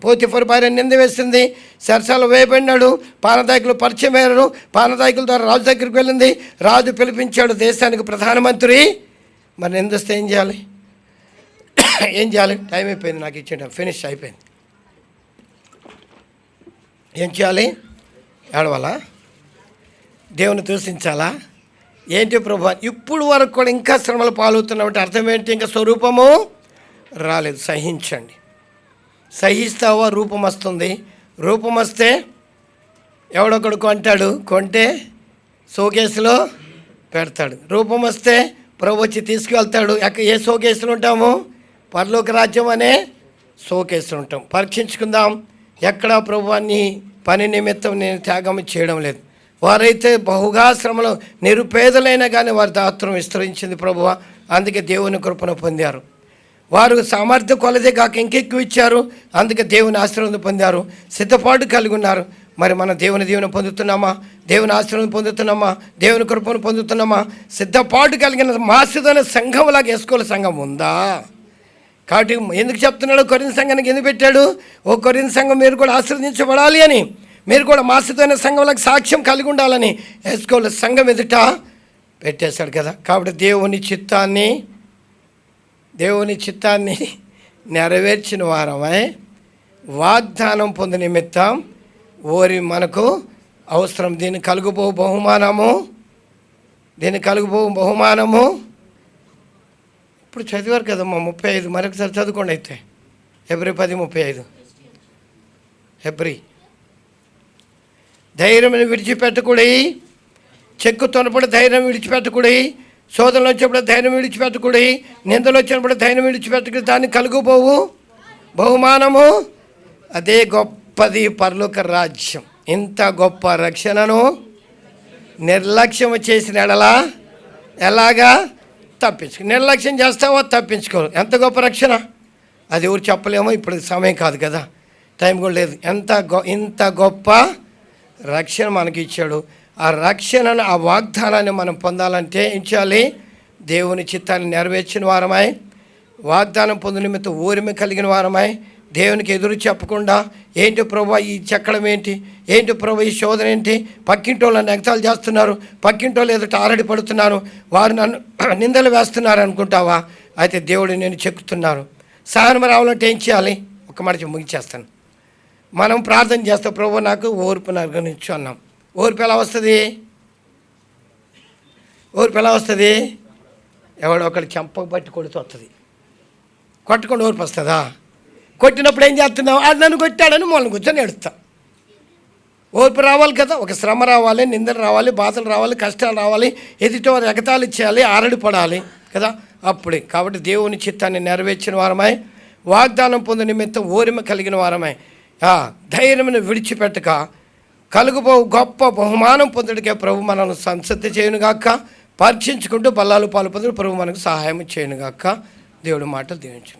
పోతిఫర్ భార్య నింద వేసింది, సరసాలు వేయబడినాడు, పానదాయకులు పరిచయం అయ్యారు, పానదాయకుల ద్వారా రాజు దగ్గరికి వెళ్ళింది, రాజు పిలిపించాడు దేశానికి ప్రధానమంత్రి. మరి నిందొస్తే ఏం చేయాలి? టైం అయిపోయింది, నాకు ఇచ్చేట ఫినిష్ అయిపోయింది. ఏం చేయాలి? ఏడవాలా? దేవుని దూషించాలా? ఏంటి ప్రభు? ఇప్పుడు వరకు కూడా ఇంకా శ్రమలు పాలవుతున్నట్టు అర్థం ఏంటి? ఇంకా స్వరూపము రాలేదు. సహించండి. సహిస్తావా? రూపం వస్తుంది. రూపం వస్తే ఎవడొకడు కొంటాడు, కొంటే షోకేసులో పెడతాడు. రూపం వస్తే ప్రభు వచ్చి తీసుకువెళ్తాడు. ఏ షోకేసులు ఉంటాము? పరలోక రాజ్యం అనే షోకేసులు ఉంటాం. పరీక్షించుకుందాం. ఎక్కడా ప్రభు అన్ని పని నిమిత్తం నేను త్యాగం చేయడం లేదు. వారైతే బహుగా శ్రమలో నిరుపేదలైనా కానీ వారి దాత్రం విస్తరించింది ప్రభువ. అందుకే దేవుని కృపను పొందారు. వారు సామర్థ్య కొలదే కాక ఇంకెక్కువ ఇచ్చారు. అందుకే దేవుని ఆశీర్వాదం పొందారు. సిద్ధపాటు కలిగి ఉన్నారు. మరి మనం దేవుని దీవెన పొందుతున్నామా? దేవుని ఆశీర్వాదం పొందుతున్నామా? దేవుని కృపను పొందుతున్నామా? సిద్ధపాటు కలిగిన మాసిదైన సంఘంలాగా వేసుకోవాలి. సంఘం ఉందా? కాబట్టి ఎందుకు చెప్తున్నాడు? కొరింథీ సంఘానికి ఎందుకు పెట్టాడు? ఓ కొరింథీ సంఘం, మీరు కూడా ఆశీర్వదించబడాలి అని, మీరు కూడా మాసిదైన సంఘంలకు సాక్ష్యం కలిగి ఉండాలని వేసుకోవాలి. సంఘం ఎదుట పెట్టేశాడు కదా. కాబట్టి దేవుని చిత్తాన్ని నెరవేర్చిన వారమై వాగ్దానం పొంది నిమిత్తం ఓరి మనకు అవసరం. దీన్ని కలుగుబో బహుమానము ఇప్పుడు చదివారు కదమ్మా 35. మరొకసారి చదువుకోండి అయితే. హెబ్రీ 10:35. హెబ్రీ, ధైర్యం విడిచిపెట్టకూడి, చెక్కు తొనపడి ధైర్యం విడిచిపెట్టకూడి, శోధనలు వచ్చినప్పుడు ధైర్యం విడిచిపెట్టకూడి, నిందలు వచ్చినప్పుడు ధైర్యం విడిచిపెట్టకూడదు. దాన్ని కలుగుపోవు బహుమానము, అదే గొప్పది పరలోక రాజ్యం. ఇంత గొప్ప రక్షణను నిర్లక్ష్యం చేసిన ఎడలా ఎలాగా నిర్లక్ష్యం చేస్తావో తప్పించుకోరు. ఎంత గొప్ప రక్షణ అది ఎవరు చెప్పలేమో. ఇప్పుడు సమయం కాదు కదా, టైం కూడా లేదు. ఇంత గొప్ప రక్షణ మనకి ఇచ్చాడు. ఆ రక్షణను, ఆ వాగ్దానాన్ని మనం పొందాలంటే ఏం చేయాలి? దేవుని చిత్తాన్ని నెరవేర్చిన వారమై, వాగ్దానం పొందు నిమిత్తం ఊరిమి కలిగిన వారమై, దేవునికి ఎదురు చెప్పకుండా, ఏంటి ప్రభు ఈ చెక్కడం ఏంటి ప్రభు ఈ శోధన ఏంటి, పక్కింటి వాళ్ళు నన్ను ఎగతాళి చేస్తున్నారు, పక్కింటి వాళ్ళు ఎదుట ఆరడి పడుతున్నారు, వారు నన్ను నిందలు వేస్తున్నారు అనుకుంటావా? అయితే దేవుడు నేను చెక్కుతున్నాను. సహనం రావాలంటే ఏం చేయాలి? ఒక మాట ముగించేస్తాను. మనం ప్రార్థన చేస్తాం, ప్రభు నాకు ఓర్పు అనుగ్రహించు అన్నాం. ఓర్పు ఎలా వస్తుంది? ఎవడో ఒకటి చెంపకు బట్టి కొడుతూ వస్తుంది. కొట్టకుండా ఓర్పు వస్తుందా? కొట్టినప్పుడు ఏం చేస్తున్నావు? అది నన్ను కొట్టాడని మొన్న కూర్చొని ఏడుస్తాం. ఓర్పు రావాలి కదా. ఒక శ్రమ రావాలి, నిందలు రావాలి, బాధలు రావాలి, కష్టాలు రావాలి, ఎదుటివారు ఎగతాళి చేయాలి, ఆరడి పడాలి కదా. అప్పుడే కాబట్టి దేవుని చిత్తాన్ని నెరవేర్చిన వారమై, వాగ్దానం పొందిన నిమిత్తం ఓరిమ కలిగిన వారమై, ధైర్యమును విడిచిపెట్టక కలుగుబో గొప్ప బహుమానం పొందుడికే ప్రభు మనల్ని సంసిద్ధి చేయనుగాక. పరీక్షించుకుంటూ బల్లాలు పాలు పొందుడు ప్రభు మనకు సహాయం చేయనుగాక. దేవుడి మాటలు దీవించు.